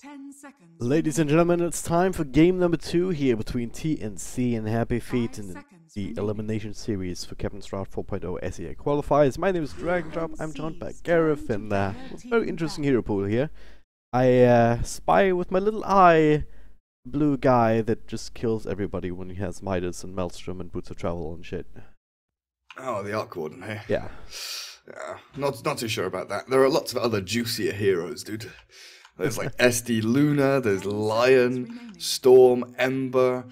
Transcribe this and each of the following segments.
10 seconds. Ladies and gentlemen, it's time for game number 2 here between TNC and Happy Feet in the elimination series for Captain Strat 4.0 SEA qualifiers. My name is Dragon Drop. I'm joined by Gareth and very interesting hero pool here. I spy with my little eye blue guy that just kills everybody when he has Midas and Maelstrom and Boots of Travel and shit. Oh, the Arc Warden, hey? Yeah. Yeah, not too sure about that. There are lots of other juicier heroes, dude. There's like SD Luna, there's Lion, Storm, Ember.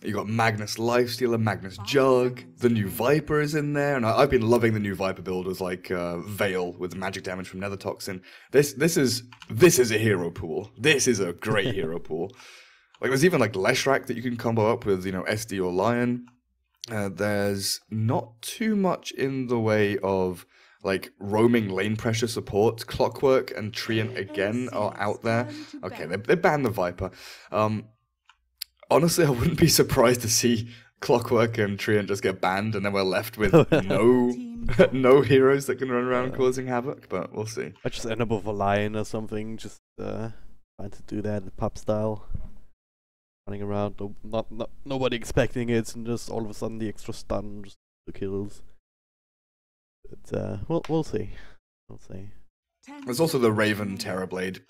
You got Magnus Lifestealer, Magnus Jug. The new Viper is in there, and I've been loving the new Viper build with like Veil with magic damage from Nether Toxin. This is a hero pool. This is a great hero pool. Like there's even like Leshrac that you can combo up with, you know, SD or Lion. There's not too much in the way of like roaming lane pressure support. Clockwork and Treant again are out there. Okay, they banned the Viper. Honestly, I wouldn't be surprised to see Clockwork and Treant just get banned, and then we're left with no heroes that can run around causing havoc. But we'll see. I just end up with a Lion or something, just trying to do that in pub style. Running around, nobody expecting it, and just all of a sudden the extra stun, just the kills. But we'll see. We'll see. There's also the Raven Terrorblade,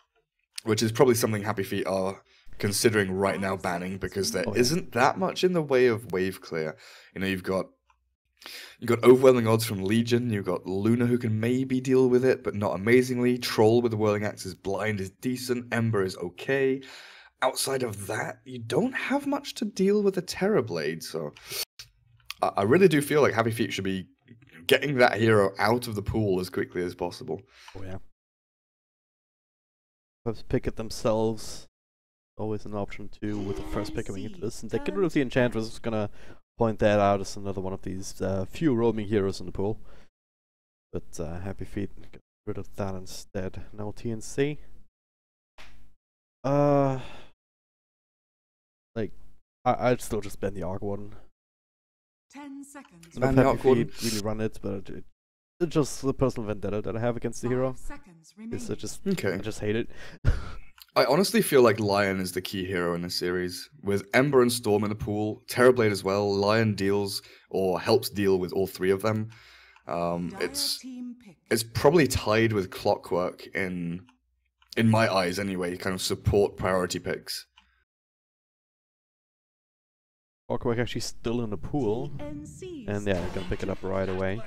which is probably something Happy Feet are considering right now banning because there isn't that much in the way of wave clear. You know, you've got overwhelming odds from Legion. You've got Luna who can maybe deal with it, but not amazingly. Troll with the Whirling Axe's blind is decent. Ember is okay. Outside of that, you don't have much to deal with a Terrorblade, so I really do feel like Happy Feet should be getting that hero out of the pool as quickly as possible. Oh yeah. Perhaps pick it themselves. Always an option too with the first pick coming into this. And they get rid of the Enchantress. Is gonna point that out as another one of these few roaming heroes in the pool. But Happy Feet get rid of that instead. Now TNC. Like I'd still just ban the Arc Warden. 10 seconds. Ban the Arc Warden. Really run it, but it's just the personal vendetta that I have against the hero. I just hate it. I honestly feel like Lion is the key hero in this series. With Ember and Storm in the pool, Terrorblade as well, Lion deals or helps deal with all three of them. It's probably tied with Clockwork in my eyes anyway, kind of support priority picks. Clockwork actually still in the pool, and yeah, they're gonna pick it up right away.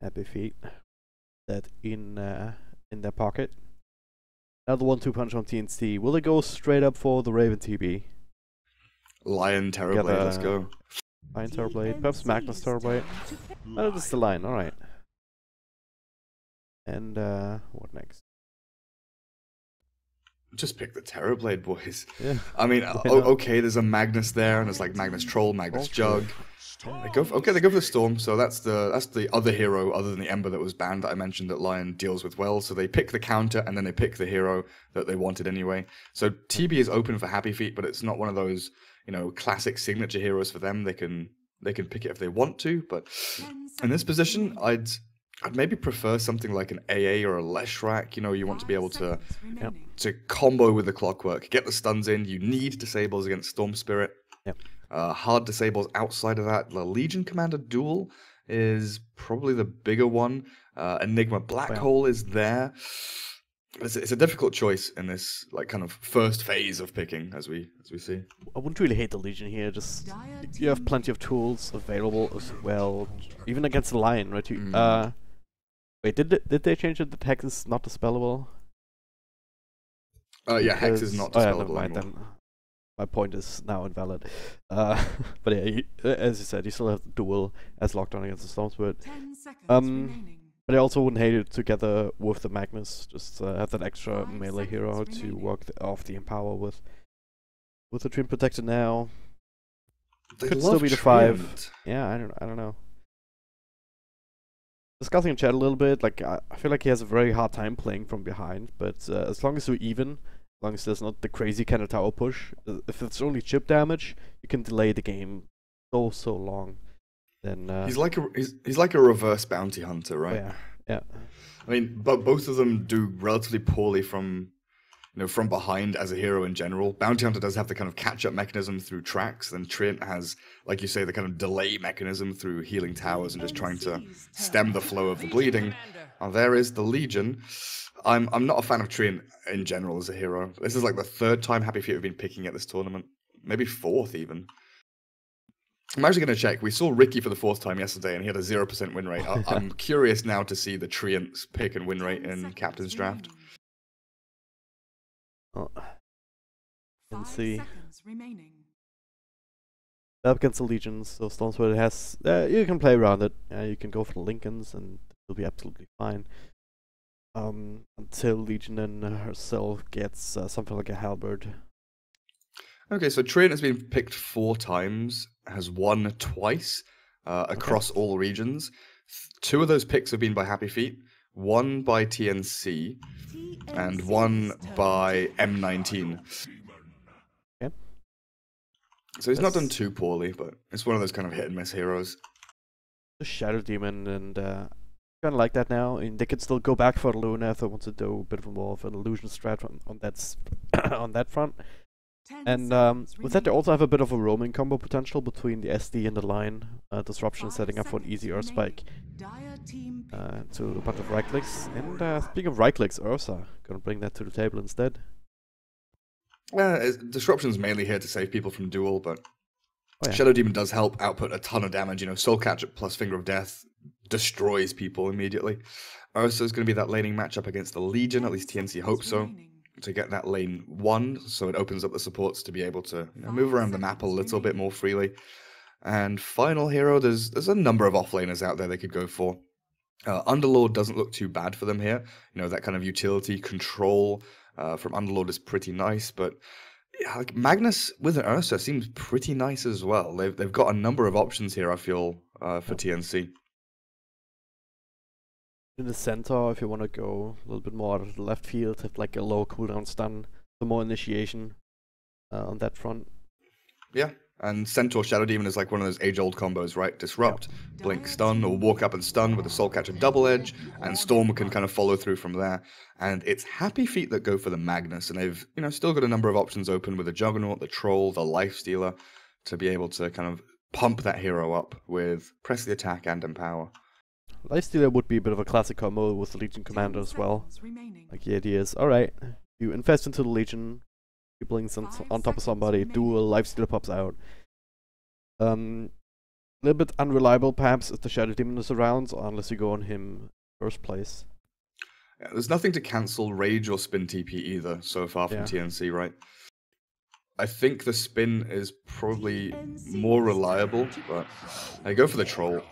Happy Feet, that in their pocket. Another 1-2 punch on TNC. Will they go straight up for the Raven TB? Lion Terrorblade, let's go. Lion Terrorblade, perhaps Magnus Terrorblade. Oh, this is the line, alright. And what next? Just pick the Terrorblade, boys. Yeah. I mean, okay, there's a Magnus there, and there's like Magnus Troll, Magnus Jug. They go for the Storm, so that's the other hero other than the Ember that was banned that I mentioned that Lion deals with well. So they pick the counter, and then they pick the hero that they wanted anyway. So TB is open for Happy Feet, but it's not one of those, you know, classic signature heroes for them. They can pick it if they want to, but in this position, I'd maybe prefer something like an AA or a Leshrac. You know, you want to be able to combo with the Clockwork, get the stuns in. You need disables against Storm Spirit. Yep. Hard disables outside of that. The Legion Commander duel is probably the bigger one. Enigma Black Hole is there. It's a difficult choice in this like kind of first phase of picking, as we see. I wouldn't really hate the Legion here. Just you have plenty of tools available as well, even against the Lion, right? Wait, did they change it that Hex is not dispellable? Yeah, Hex is not dispellable anymore. Then my point is now invalid. But yeah, as you said, you still have the duel as locked on against the Storm Spirit. But I also wouldn't hate it together with the Magnus. Just have that extra melee hero to work off the Empower with. With the Twin Protector now, could still be the 5. Yeah, I don't know. Discussing in chat a little bit, like I feel like he has a very hard time playing from behind, but as long as you're even, as long as there's not the crazy kind of tower push, if it's only chip damage, you can delay the game so long. Then he's like a reverse bounty hunter, right? Oh, yeah. I mean, but both of them do relatively poorly from from behind as a hero in general. Bounty Hunter does have the kind of catch-up mechanism through tracks, then Treant has, like you say, the kind of delay mechanism through healing towers and just trying to stem the flow of the bleeding. There is the Legion. I'm not a fan of Treant in general as a hero. This is like the 3rd time Happy Feet have been picking at this tournament. Maybe 4th even. I'm actually going to check. We saw Ricky for the 4th time yesterday, and he had a 0% win rate. I'm curious now to see the Treant's pick and win rate in Captain's Draft. Oh. TNC. Remaining. Up against the Legions, so Stormsword has... you can play around it. You can go for the Lincolns, and it'll be absolutely fine. Until Legion and herself gets something like a halberd. Okay, so Treant has been picked 4 times, has won twice across all regions. 2 of those picks have been by Happy Feet, 1 by TNC, and 1 by M19. Okay. So he's not done too poorly, but it's one of those kind of hit and miss heroes. The Shadow Demon, and kind of like that now, and they can still go back for the Luna if they want to do a bit more of an illusion strat on that on that front. And with that, they also have a bit of a roaming combo potential between the SD and the line. Disruption setting up for an easy Earth Spike to a bunch of right clicks. And speaking of right clicks, Ursa, gonna bring that to the table instead. Disruption's mainly here to save people from duel, but Shadow Demon does help output a ton of damage. Soul Catcher plus Finger of Death destroys people immediately. Ursa's going to be that laning matchup against the Legion, at least TNC hopes so, to get that lane 1, so it opens up the supports to be able to move around the map a little bit more freely. And final hero, there's a number of offlaners out there they could go for. Underlord doesn't look too bad for them here. That kind of utility control from Underlord is pretty nice, but like Magnus with an Ursa seems pretty nice as well. They've got a number of options here, I feel, for TNC. In the center, if you want to go a little bit more out of the left field, have like a low cooldown stun, some more initiation on that front. Yeah, and Centaur Shadow Demon is like one of those age-old combos, right? Disrupt, blink, stun, or walk up and stun with a Soul Catcher double edge, and Storm can kind of follow through from there. And it's Happy Feet that go for the Magnus, and they've still got a number of options open with the Juggernaut, the Troll, the Lifestealer, to be able to kind of pump that hero up with Press the Attack and Empower. Lifestealer would be a bit of a classic combo with the Legion Commander as well. Like the idea is, alright, you invest into the Legion, you blink on top of somebody, dual, Lifestealer pops out. A little bit unreliable perhaps if the Shadow Demon is around, unless you go on him first place. Yeah, there's nothing to cancel Rage or Spin TP either so far from TNC, right? I think the Spin is probably more reliable, but I go for the Troll.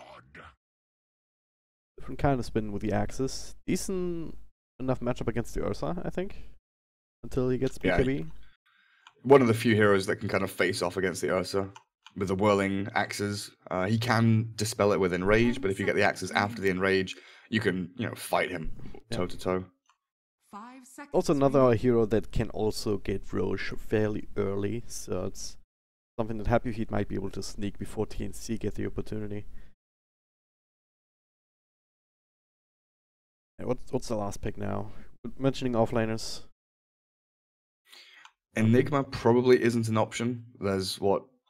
Different kind of Spin with the Axis. Decent enough matchup against the Ursa, I think. Until he gets BKB. Yeah, one of the few heroes that can kind of face off against the Ursa with the whirling axes. He can dispel it with Enrage, but if you get the axes after the Enrage, you can, fight him toe to toe. Also another hero that can also get Roche fairly early, so it's something that Happy Feet might be able to sneak before TNC get the opportunity. What's the last pick now? Mentioning offlaners. Enigma probably isn't an option. There's,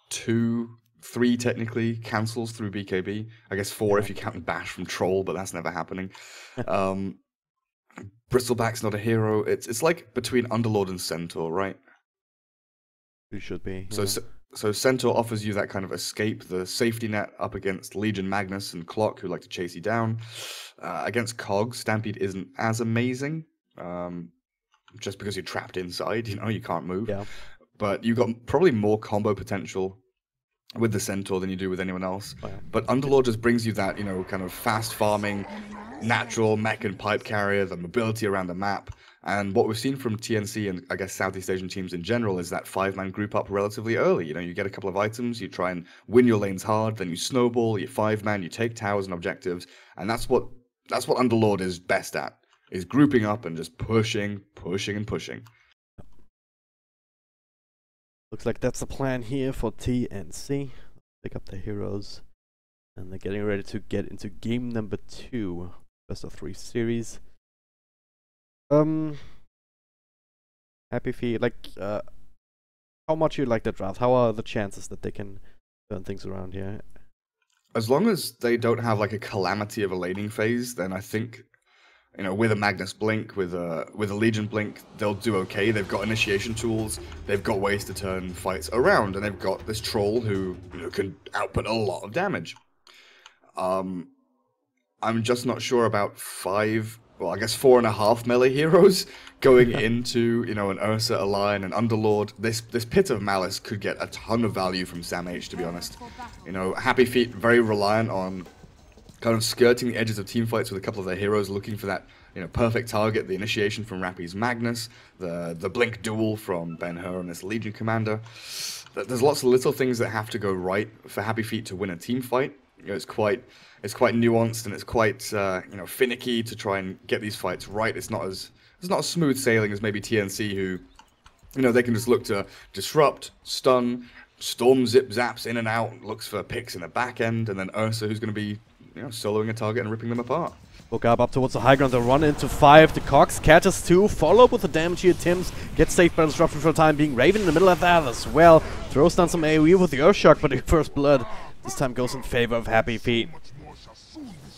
2, 3 technically cancels through BKB. I guess 4 if you count Bash from Troll, but that's never happening. Bristleback's not a hero. It's like between Underlord and Centaur, right? It should be. Yeah. So Centaur offers you that kind of escape, the safety net up against Legion, Magnus, and Clock, who like to chase you down. Against Cog, Stampede isn't as amazing, just because you're trapped inside, you can't move. Yeah. But you've got probably more combo potential with the Centaur than you do with anyone else. Oh, yeah. But Underlord just brings you that, kind of fast farming, natural mech and pipe carrier, the mobility around the map. And what we've seen from TNC and I guess Southeast Asian teams in general is that 5-man group up relatively early. You get a couple of items, you try and win your lanes hard, then you snowball, you 5-man, you take towers and objectives, and that's what Underlord is best at, is grouping up and just pushing, and pushing. Looks like that's the plan here for TNC. Pick up the heroes, and they're getting ready to get into game number 2, best of 3 series. Happy Feet, like, how much you like the draft? How are the chances that they can turn things around here? As long as they don't have like a calamity of a laning phase, then I think, you know, with a Magnus Blink, with a Legion Blink, they'll do okay. They've got initiation tools, they've got ways to turn fights around, and they've got this troll who, you know, can output a lot of damage. I'm just not sure about 4.5 melee heroes going into, you know, an Ursa, a Lion, an Underlord. This Pit of Malice could get a ton of value from Sam H, to be honest. You know, Happy Feet very reliant on kind of skirting the edges of teamfights with a couple of their heroes, looking for that, you know, perfect target, the initiation from Rappy's Magnus, the Blink duel from Ben-Hur and this Legion Commander. There's lots of little things that have to go right for Happy Feet to win a team fight. You know, it's quite nuanced, and it's quite you know, finicky to try and get these fights right. It's not as smooth sailing as maybe TNC, who, you know, they can just look to disrupt, stun, Storm zip zaps in and out, looks for picks in the back end, and then Ursa, who's going to be, you know, soloing a target and ripping them apart. Hook up towards the high ground, they run into 5, the Cox catches 2, follow up with the damage here, Tims gets saved by the disruption for the time being, Raven in the middle of that as well, throws down some AoE with the Earthshock, but the first blood this time goes in favor of Happy Feet.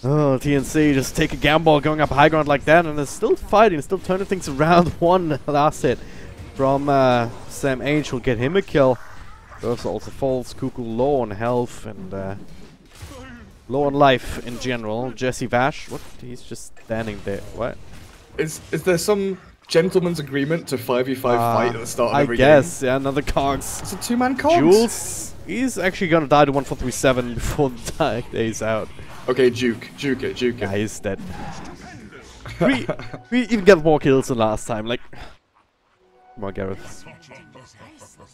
Oh, TNC just take a gamble going up high ground like that, and they're still fighting, still turning things around. One last hit from Sam H will get him a kill. Ursa also falls, Cuckoo low on health and low on life in general. Jesse Vash, what? He's just standing there. What? Is there some gentleman's agreement to 5v5 fight at the start of every game? I guess, yeah, another Cogs. It's a two-man Cogs. Jules, he's actually gonna die to 1-4-3-7 before the day's out. Okay, Juke it. Yeah, he's dead. we even get more kills than last time, like... Come on, Gareth.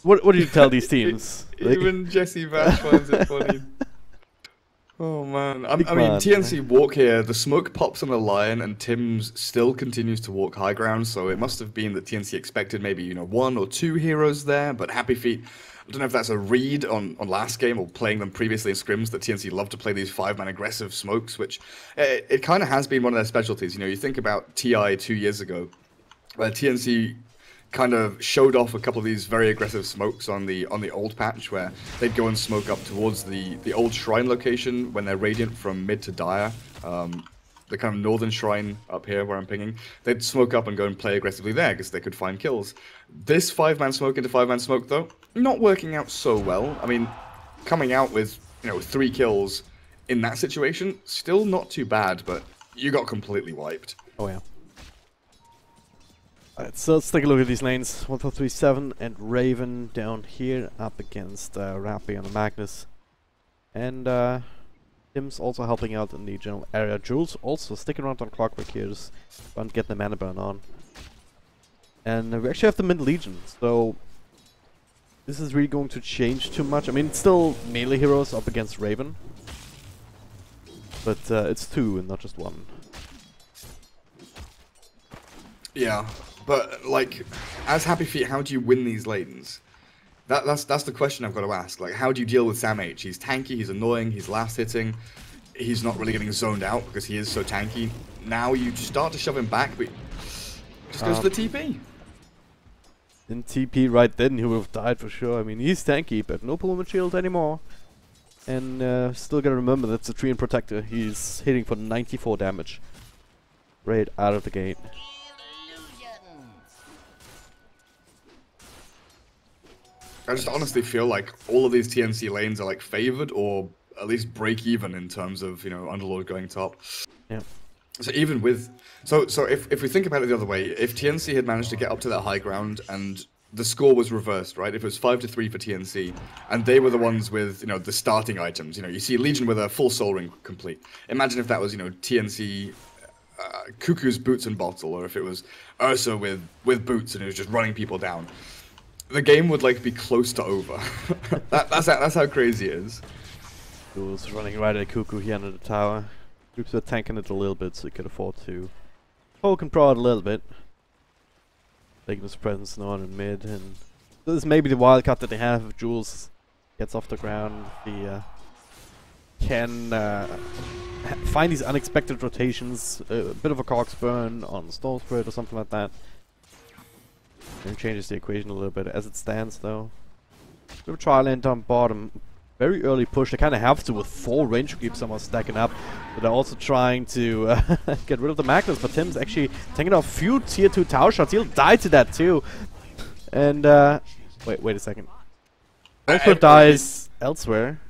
What do you tell these teams? Even Jesse Vash finds it funny. Oh man. I mean, Man. TNC walk here, the smoke pops on the Lion, and Tims still continues to walk high ground, so it must have been that TNC expected maybe, you know, 1 or 2 heroes there, but Happy Feet, I don't know if that's a read on last game or playing them previously in scrims, that TNC love to play these 5-man aggressive smokes, which it kind of has been one of their specialties. You know, you think about TI 2 years ago, where TNC kind of showed off a couple of these very aggressive smokes on the old patch, where they'd go and smoke up towards the old shrine location when they're radiant from mid to dire, the kind of northern shrine up here where I'm pinging. They'd smoke up and go and play aggressively there because they could find kills. This 5-man smoke into 5-man smoke, though, not working out so well. I mean, coming out with, you know, 3 kills in that situation, still not too bad, but you got completely wiped. Oh yeah. Alright, so let's take a look at these lanes. 1-4-3-7 and Raven down here up against Rappy on the Magnus. And Tim's also helping out in the general area. Jules also sticking around on Clockwork here, just trying to get the mana burn on. And we actually have the mid Legion, so this is really going to change too much. I mean, it's still melee heroes up against Raven, but it's 2 and not just 1. Yeah. But, like, as Happy Feet, how do you win these lanes? That's the question I've got to ask. Like, how do you deal with Sam H? He's tanky, he's annoying, he's last hitting, he's not really getting zoned out because he is so tanky. Now you start to shove him back, but just goes to the TP. In TP right then, he would have died for sure. I mean, he's tanky, but no Paloma Shield anymore. And still gotta remember that's a Treant Protector. He's hitting for 94 damage. Right out of the gate. I just honestly feel like all of these TNC lanes are like favored or at least break even in terms of, you know, Underlord going top. Yeah. So even with so if we think about it the other way, if TNC had managed to get up to that high ground and the score was reversed, right? If it was 5-3 for TNC and they were the ones with, you know, the starting items, you know, you see Legion with a full soul ring complete. Imagine if that was, you know, TNC Cuckoo's boots and bottle, or if it was Ursa with boots and it was just running people down. The game would like be close to over. that's how crazy it is. Jules running right at Cuckoo here under the tower. Groups are tanking it a little bit so he could afford to poke and prod a little bit. Taking his presence now in mid, and this is maybe the wildcard that they have if Jules gets off the ground. He can find these unexpected rotations, a bit of a Cox burn on Storm Spirit or something like that. And changes the equation a little bit as it stands, though. We'll try land on bottom. Very early push. They kind of have to with 4 range creeps somehow stacking up. But they're also trying to get rid of the Magnus. But Tim's actually taking off a few tier 2 tower shots. He'll die to that too. And wait a second. Also dies elsewhere.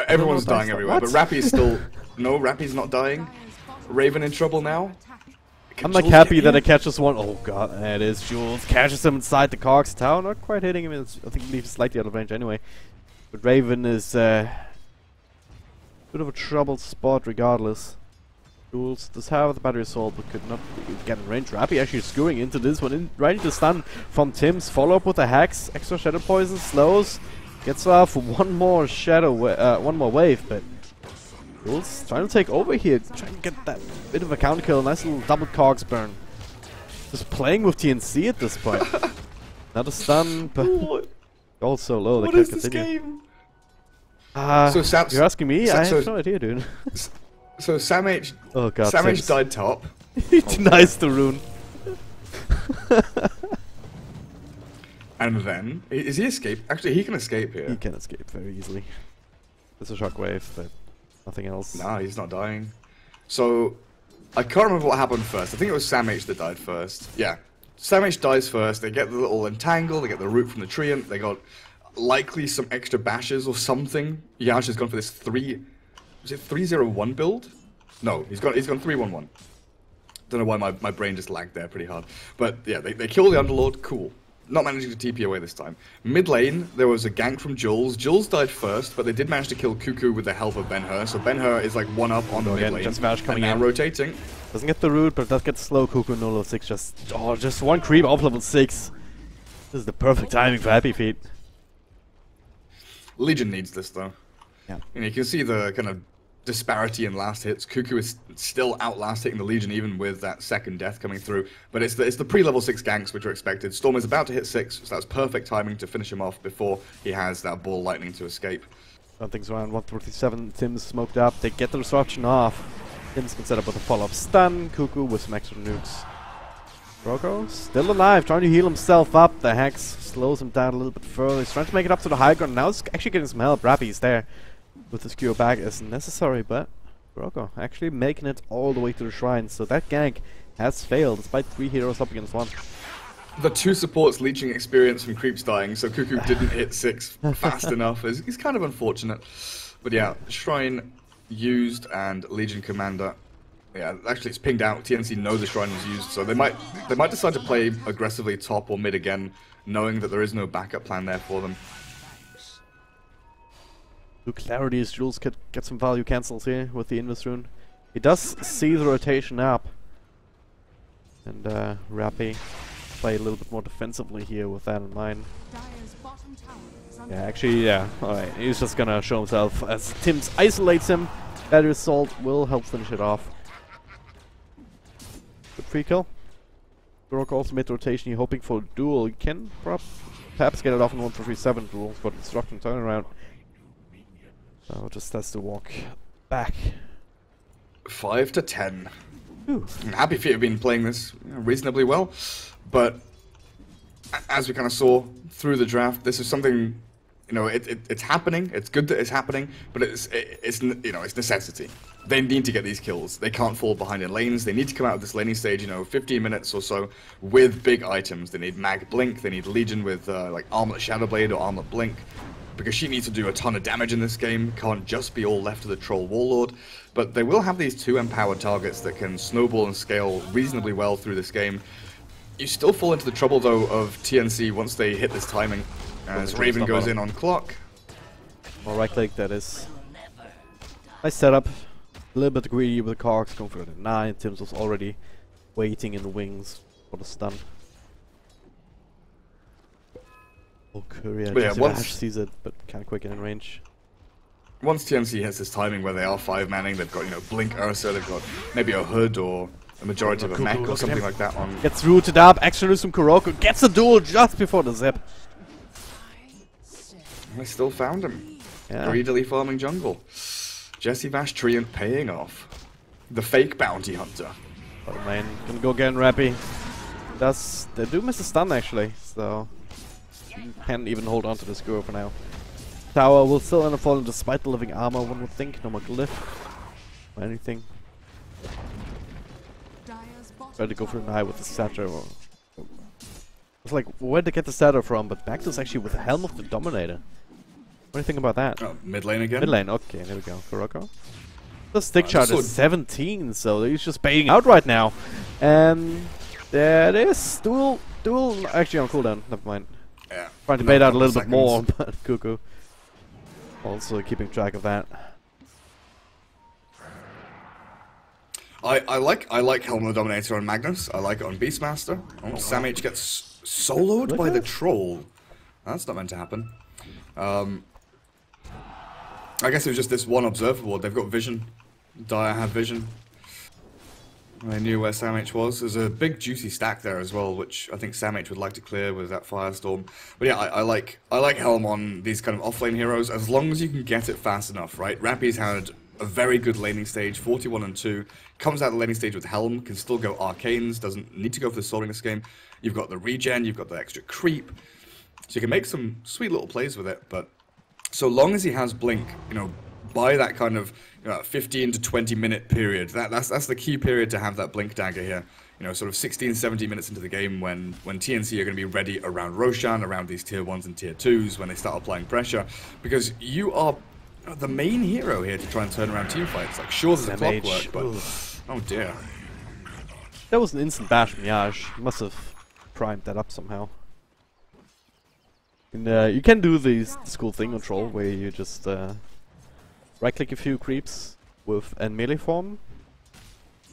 Everyone's dying everywhere, but Rappy's still... No, Rappy's not dying. Raven in trouble now. I'm like happy that I catches one. Oh god, there it is. Jules catches him inside the Cogs tower. Not quite hitting him. I think he leaves slightly out of range anyway. But Raven is bit of a troubled spot regardless. Jules does have the battery assault but could not get in range. Rappy actually skewing into this one. Right into stun from Tim's. Follow up with a Hex. Extra Shadow Poison. Slows. Gets off one more one more wave, but Jules trying to take over here. Trying to get that bit of a counter kill. Nice little double Cogs burn. Just playing with TNC at this point. Not a stun, but gold so low they can't continue. So you're asking me? I have no idea, dude. So Sam H. Oh god, Sam H died top. He denies the rune. And then is he escape? Actually, he can escape here. He can escape very easily. There's a shockwave, but nothing else. Nah, he's not dying. So I can't remember what happened first. I think it was Sam H that died first. Yeah, Sam H dies first. They get the little entangle. They get the root from the treant. They got likely some extra bashes or something. Yash has gone for this 301 build? No, he's gone 311. Don't know why my brain just lagged there pretty hard. But yeah, they kill the Underlord. Cool. Not managing to TP away this time. Mid lane, there was a gank from Jules. Jules died first, but they did manage to kill Cuckoo with the help of Ben-Hur. So Ben-Hur is like one up on the mid lane. Just Vash coming and now rotating. Doesn't get the root, but does get slow. Cuckoo no level 6. Just one creep off level 6. This is the perfect timing for Happy Feet. Legion needs this though. Yeah. You can see the kind of disparity in last hits. Cuckoo is still outlast hitting the Legion even with that second death coming through. But it's the pre-level 6 ganks which are expected. Storm is about to hit 6, so that's perfect timing to finish him off before he has that ball lightning to escape. Something's around 147. Tim's smoked up. They get the disruption off. Tim's can set up with a follow-up stun. Cuckoo with some extra nukes. Rocco still alive, trying to heal himself up. The Hex slows him down a little bit further. He's trying to make it up to the high ground. Now he's actually getting some help. Rappy's there. With the skewer back isn't necessary, but Rocco actually making it all the way to the shrine. So that gank has failed despite 3 heroes up against 1. The 2 supports leeching experience from creeps dying, so Cuckoo didn't hit 6 fast enough. It's kind of unfortunate. But yeah, shrine used and Legion Commander. Yeah, actually it's pinged out. TNC know the shrine was used, so they might decide to play aggressively top or mid again, knowing that there is no backup plan there for them. Clarity as Jules could get some value cancels here with the Invis rune. He does see the rotation up. And Rappy play a little bit more defensively here with that in mind. Yeah, actually, yeah. Alright, he's just gonna show himself as Tim's isolates him. Battery assault will help finish it off. Good free kill. Rock also mid rotation, you're hoping for a duel. You can perhaps get it off in 1-3-7 duels, but destruction turnaround. So just has to walk back. 5 to 10. I'm happy Feet have been playing this reasonably well, but as we kind of saw through the draft, this is something, it's happening. It's good that it's happening, but it's necessity. They need to get these kills. They can't fall behind in lanes. They need to come out of this laning stage, 15 minutes or so with big items. They need Mag Blink. They need Legion with like Armlet Shadowblade or Armlet Blink. Because she needs to do a ton of damage in this game, can't just be all left to the Troll Warlord. But they will have these 2 empowered targets that can snowball and scale reasonably well through this game. You still fall into the trouble, though, of TNC once they hit this timing. As Raven goes in on clock. Well, right click, that is. Nice setup. A little bit greedy with the Cogs, going for the 9. Tim's was already waiting in the wings for the stun. Oh, Courier just sees it, but can't quicken in range. Once TNC has this timing where they are 5-manning, they've got, Blink Ursa, they've got maybe a Hood or a majority of a mech or something like that on. Gets rooted up, extra loose from Kuroko, gets a duel just before the zip. They still found him. Yeah. Greedily farming jungle. Jesse Vash Treant paying off. The fake bounty hunter. Oh man, gonna go again, Rappy. They do miss a stun actually, so can't even hold on to this Guru for now. Tower will still end up falling despite the living armor, one would think. No more glyph or anything. Try to go for an eye with the Satyr. It's like, where'd they get the Satyr from? But Magnus actually with the Helm of the Dominator. What do you think about that? Mid lane again? Mid lane, okay, there we go. Kuroko. The stick charge is 17, so he's just baiting out right now. And there it is. Duel actually on cooldown, never mind. Yeah. Trying to bait out a little bit more, but Cuckoo also keeping track of that. I like Helm of the Dominator on Magnus. I like it on Beastmaster. Oh, Sam H gets soloed by the troll. That's not meant to happen. I guess it was just this one observable. They've got vision. Dire had vision. I knew where Sam H was. There's a big juicy stack there as well, which I think Sam H would like to clear with that Firestorm. But yeah, I like Helm on these kind of offlane heroes as long as you can get it fast enough, right? Rappy's had a very good laning stage, 41 and 2. Comes out the laning stage with Helm, can still go arcanes, doesn't need to go for the swording this game. You've got the regen, you've got the extra creep. So you can make some sweet little plays with it, but so long as he has blink, you know, by that kind of 15 to 20 minute period, that's the key period to have that blink dagger here. You know, sort of 16, 17 minutes into the game when TNC are going to be ready around Roshan, around these tier 1s and tier 2s when they start applying pressure, because you are the main hero here to try and turn around team fights. Like, sure, there's a clockwork, but oh dear. That was an instant bash from Yash. He must have primed that up somehow. And, you can do this cool thing on Troll where you just right-click a few creeps with a melee form,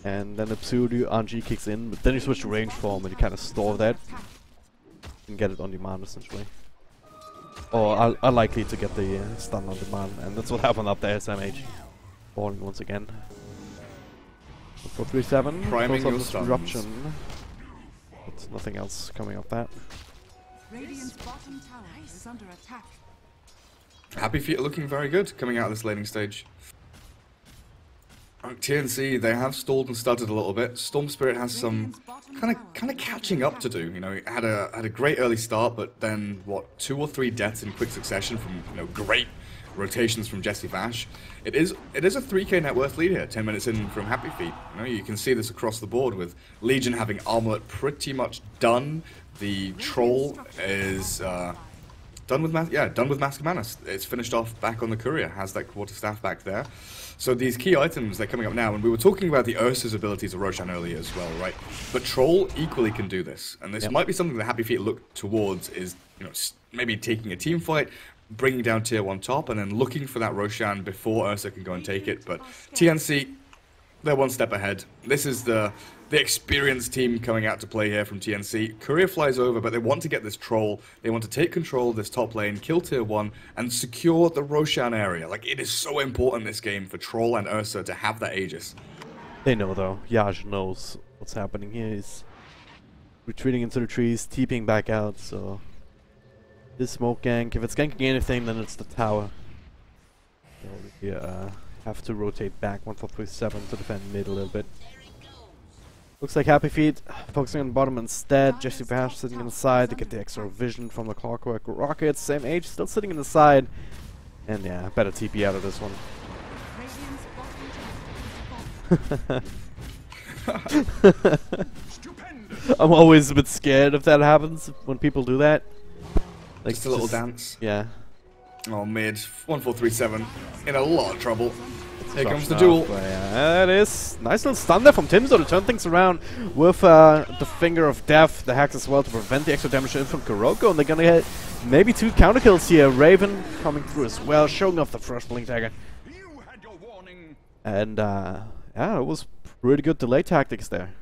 and then the pseudo RNG kicks in, but then you switch to range form and you kind of store that and get it on demand essentially. Or are likely to get the stun on demand, and that's what happened up there. SMH falling once again. 437, priming your disruption. But nothing else coming off that. Radiant's bottom tower is under attack. Happy Feet are looking very good coming out of this laning stage. TNC, they have stalled and stuttered a little bit. Storm Spirit has some kind of catching up to do. You know, he had a great early start, but then what, 2 or 3 deaths in quick succession from great rotations from Jesse Vash. It is a 3k net worth lead here, 10 minutes in from Happy Feet. You can see this across the board with Legion having Armlet pretty much done. The Troll is done with Mask of Mana. It's finished off back on the Courier, has that quarterstaff back there. So these key items, they're coming up now, and we were talking about the Ursa's abilities of Roshan earlier as well, right? But Troll equally can do this, and this might be something that Happy Feet look towards, is maybe taking a team fight, bringing down tier 1 top, and then looking for that Roshan before Ursa can go and take it. But TNC, they're one step ahead. This is the experienced team coming out to play here from TNC. Courier flies over, but they want to get this Troll. They want to take control of this top lane, kill tier 1, and secure the Roshan area. Like, it is so important this game for Troll and Ursa to have that Aegis. They know though. Yaj knows what's happening here. He's retreating into the trees, TPing back out, so this smoke gank, if it's ganking anything, then it's the tower. So we have to rotate back 1-4-3-7 to defend mid a little bit. Looks like Happy Feet focusing on the bottom instead. Jesse Vash sitting on the side to get the extra vision from the Clockwork Rocket. Same age, still sitting on the side. And yeah, better TP out of this one. I'm always a bit scared if that happens, when people do that. Like, just a little dance. Yeah. Oh, mid. 1-4-3-7. In a lot of trouble. Here comes the duel. Yeah, it is. Nice little stun there from Timzo to turn things around with the Finger of Death, the hacks as well, to prevent the extra damage in from Kuroko. And they're gonna get maybe 2 counter kills here. Raven coming through as well, showing off the first Blink Dagger. And yeah, it was pretty good delay tactics there.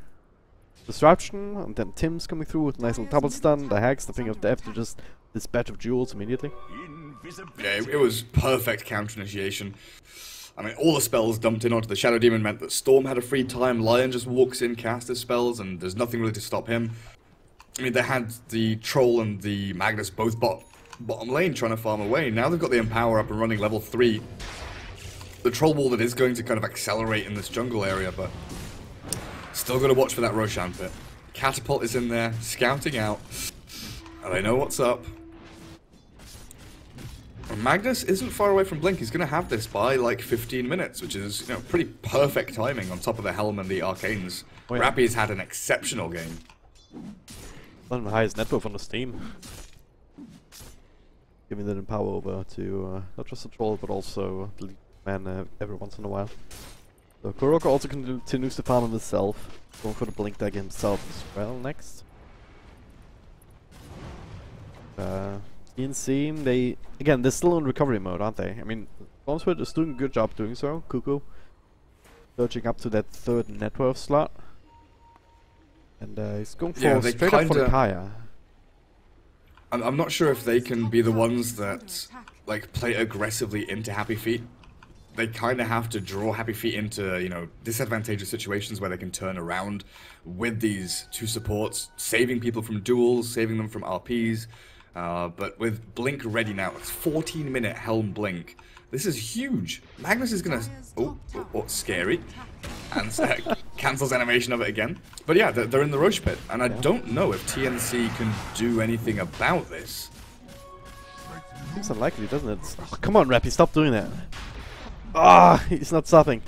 Disruption, and then Tim's coming through with a nice little double stun. The hacks, the Finger of Death to just dispatch of jewels immediately. Yeah, it was perfect counter initiation. I mean, all the spells dumped in onto the Shadow Demon meant that Storm had a free time, Lion just walks in, casts his spells, and there's nothing really to stop him. I mean, they had the Troll and the Magnus both bottom lane trying to farm away. Now they've got the Empower up and running level 3. The Troll wall that is going to kind of accelerate in this jungle area, but still got to watch for that Roshan pit. Catapult is in there, scouting out. And they know what's up. And Magnus isn't far away from Blink. He's going to have this by like 15 minutes, which is, you know, pretty perfect timing on top of the Helm and the Arcanes. Oh, yeah. Rappy's had an exceptional game. One of the highest net worth on the Steam. Giving them power over to not just the troll, but also the lead man every once in a while. So Kuroko also continues to farm himself. Going for the Blink deck himself as well next. TNC, they're still in recovery mode, aren't they? I mean, Stormsword is doing a good job doing so. Cuckoo surging up to that 3rd net worth slot. And he's going for straight up for the Kaya. I'm not sure if they can be the ones that like play aggressively into Happy Feet. They kind of have to draw Happy Feet into, you know, disadvantageous situations where they can turn around with these 2 supports, saving people from duels, saving them from RPs. But with Blink ready now, it's 14-minute Helm Blink. This is huge. Magnus is gonna... Oh, scary. And cancels animation of it again. But yeah, they're in the Roche Pit. And I don't know if TNC can do anything about this. Seems unlikely, doesn't it? Oh, come on, Rappy, stop doing that. Ah, he's not stopping.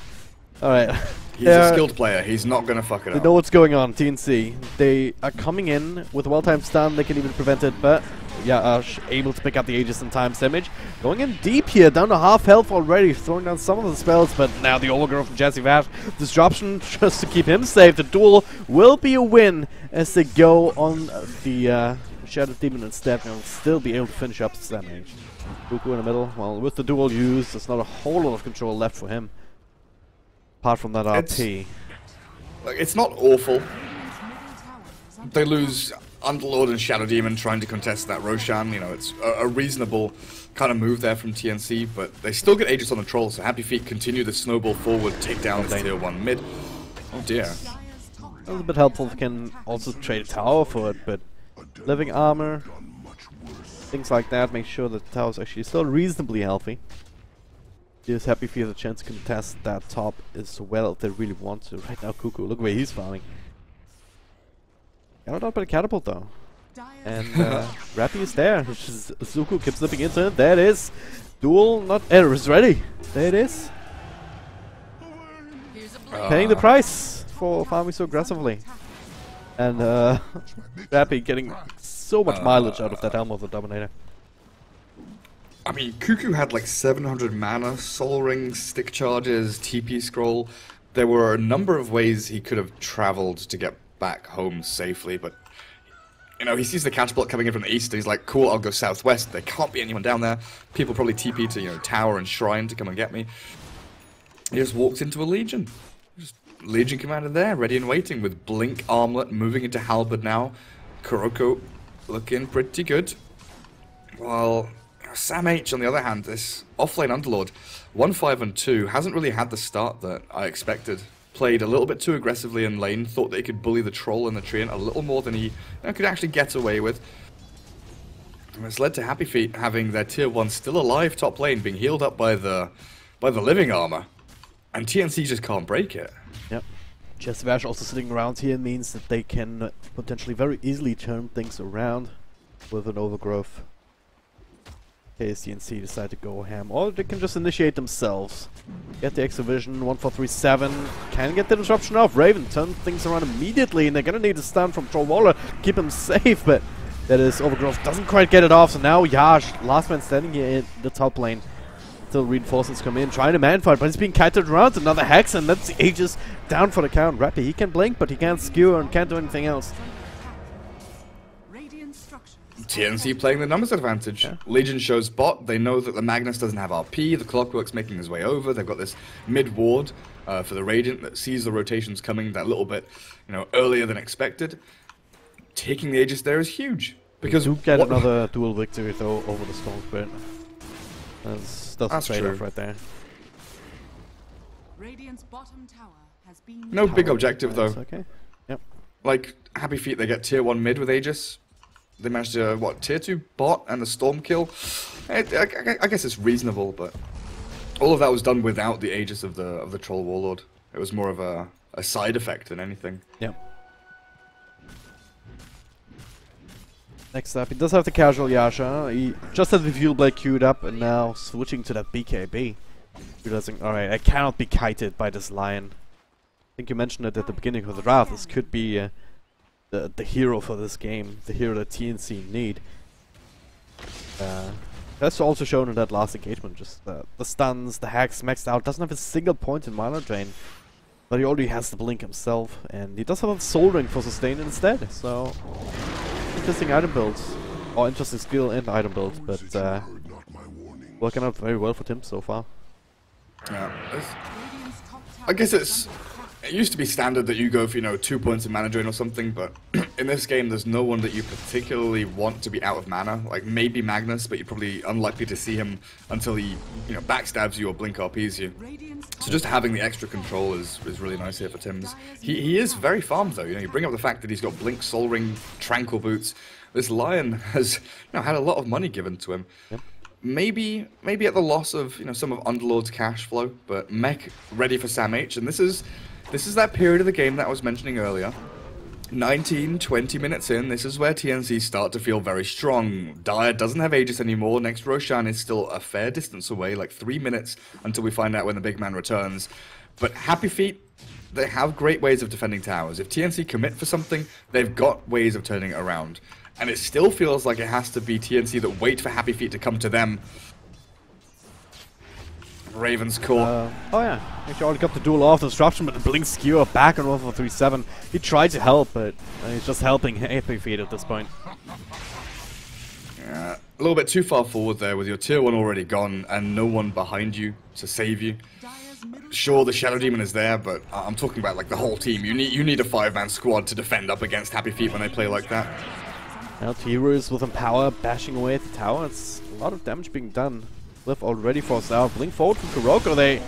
Alright. He's a skilled player. He's not gonna fuck it up. They know what's going on, TNC. They are coming in with a well-timed stun. They can even prevent it, but yeah, are able to pick up the Aegis and times damage. Going in deep here, down to half health already, throwing down some of the spells, but now the Overgrowth from Jesse Vash. Disruption just to keep him safe. The duel will be a win as they go on the Shadow Demon instead, and will still be able to finish up his damage. Cuckoo in the middle. Well, with the duel used, there's not a whole lot of control left for him. Apart from that RP. It's not awful. They lose Underlord and Shadow Demon trying to contest that Roshan. You know, it's a reasonable kind of move there from TNC, but they still get Aegis on the Troll, so Happy Feet continue the snowball forward, take down the tier 1 mid. Oh dear. That was a bit helpful if we can also trade a tower for it, but living armor, things like that, make sure that the tower is actually still reasonably healthy. Gives Happy Feet a chance to contest that top as well if they really want to. Right now, Cuckoo, look where he's farming. Got out by the catapult though. And Rappy is there. Zuko keeps slipping into it. There it is. Duel not error is ready. There it is. Paying the price for farming so aggressively. And Rappy getting so much mileage out of that Helm of the Dominator. I mean, Cuckoo had like 700 mana, Soul Rings, stick charges, TP scroll. There were a number of ways he could have traveled to get back home safely, but you know, he sees the catapult coming in from the east and he's like, cool, I'll go southwest. There can't be anyone down there. People probably TP to, you know, Tower and Shrine to come and get me. He just walks into a Legion. Just Legion commander there, ready and waiting with Blink Armlet moving into Halberd now. Kuroko looking pretty good. While Sam H, on the other hand, this offlane Underlord, 1-5 and 2, hasn't really had the start that I expected. Played a little bit too aggressively in lane, thought that he could bully the Troll and the Treant a little more than he could actually get away with. And it's led to Happy Feet having their tier 1 still alive top lane, being healed up by the living armor. And TNC just can't break it. Yep. Jesse Vash also sitting around here means that they can potentially very easily turn things around with an Overgrowth. TNC decide to go ham, or they can just initiate themselves. Get the extra vision, 1437, can get the disruption off. Raven turn things around immediately, and they're gonna need a stun from Troll Waller to keep him safe, but that is Overgrowth doesn't quite get it off, so now Yash, last man standing here in the top lane. Until reinforcements come in, trying to manfight, but he's being kited around. Another Hex, and that's the Aegis down for the count. Rappy, he can blink, but he can't skewer and can't do anything else. TNC playing the numbers advantage. Yeah. Legion shows bot. They know that the Magnus doesn't have RP. The Clockwork's making his way over. They've got this mid ward for the Radiant that sees the rotations coming that little bit, you know, earlier than expected. Taking the Aegis there is huge because we do get another dual victory though over the Storm Spirit. That's trade off right there. Radiant's bottom tower has been no big objective though. Okay. Yep. Like Happy Feet, they get tier 1 mid with Aegis. They managed to, what, tier 2 bot and the storm kill? I guess it's reasonable, but all of that was done without the Aegis of the Troll Warlord. It was more of a side effect than anything. Yeah. Next up, he does have the casual Yasha. He just has the Fuel Blade queued up and now switching to that BKB. Realizing, alright, I cannot be kited by this Lion. I think you mentioned it at the beginning of the draft. This could be the hero for this game. The hero that TNC need. That's also shown in that last engagement. Just the stuns, the hacks maxed out. Doesn't have a single point in mana drain. But he already has the blink himself. And he does have a soul ring for sustain instead. So, interesting item builds. Or interesting skill and item builds. But working out very well for Tim so far. Yeah. I guess it used to be standard that you go for, 2 points of mana drain or something, but in this game there's no one that you particularly want to be out of mana. Like maybe Magnus, but you're probably unlikely to see him until he, backstabs you or blink RPs you. So just having the extra control is really nice here for Tims. He is very farmed though, you bring up the fact that he's got Blink, Soul Ring, Tranquil Boots. This Lion has had a lot of money given to him. Yep. Maybe at the loss of some of Underlord's cash flow, but Mech ready for Sam H, and this is that period of the game that I was mentioning earlier. 19-20 minutes in, this is where TNC start to feel very strong. Dire doesn't have Aegis anymore. Next Roshan is still a fair distance away, like 3 minutes until we find out when the big man returns. But Happy Feet, they have great ways of defending towers. If TNC commit for something, they've got ways of turning it around. And it still feels like it has to be TNC that wait for Happy Feet to come to them. Raven's Court. Oh yeah, actually already got the duel off disruption, but the blink skewer back on 143.7. He tried to help, but he's just helping Happy Feet at this point. Yeah, a little bit too far forward there with your tier 1 already gone and no one behind you to save you. Sure, the Shadow Demon is there, but I'm talking about like the whole team. You need a 5-man squad to defend up against Happy Feet when they play like that. Now T-Heroes with Empower bashing away at the tower. It's a lot of damage being done. Cliff already forced out. Blink forward from Kuroko.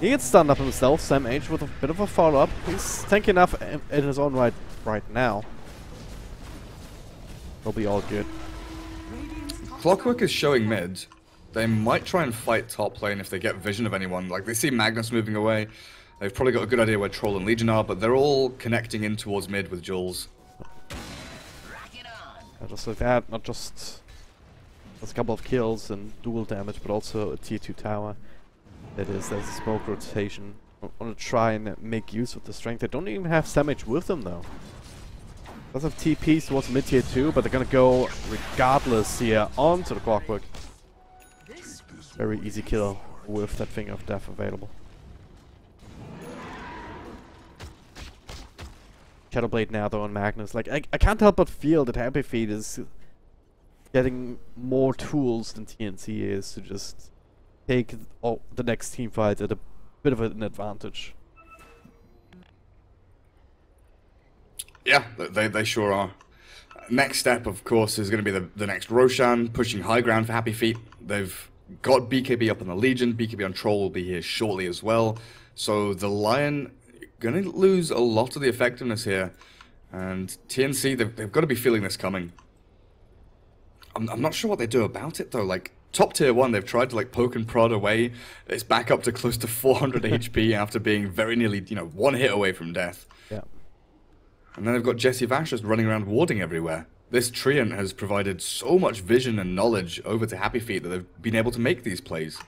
He gets stunned up himself. Sam H with a bit of a follow-up. He's tanky enough in his own right now. He'll be all good. Clockwork is showing mid. They might try and fight top lane if they get vision of anyone. Like, they see Magnus moving away. They've probably got a good idea where Troll and Legion are, but they're all connecting in towards mid with Jules. Just like that, not just a couple of kills and dual damage, but also a tier 2 tower. There's a smoke rotation. I want to try and make use of the strength. They don't even have Samage with them though. Does have TPs towards mid tier 2, but they're gonna go regardless here onto the Clockwork. Very easy kill with that Finger of Death available. Shadowblade now though on Magnus. Like I can't help but feel that Happy Feet is getting more tools than TNC is to just take the next team fight at a bit of an advantage. Yeah, they sure are. Next step, of course, is going to be the next Roshan, pushing high ground for Happy Feet. They've got BKB up on the Legion. BKB on Troll will be here shortly as well. So the Lion going to lose a lot of the effectiveness here. And TNC, they've got to be feeling this coming. I'm not sure what they do about it, though. Like, top tier 1, they've tried to, like, poke and prod away. It's back up to close to 400 HP after being very nearly, 1 hit away from death. Yeah. And then they've got Jesse Vash just running around warding everywhere. This Treant has provided so much vision and knowledge over to Happy Feet that they've been able to make these plays.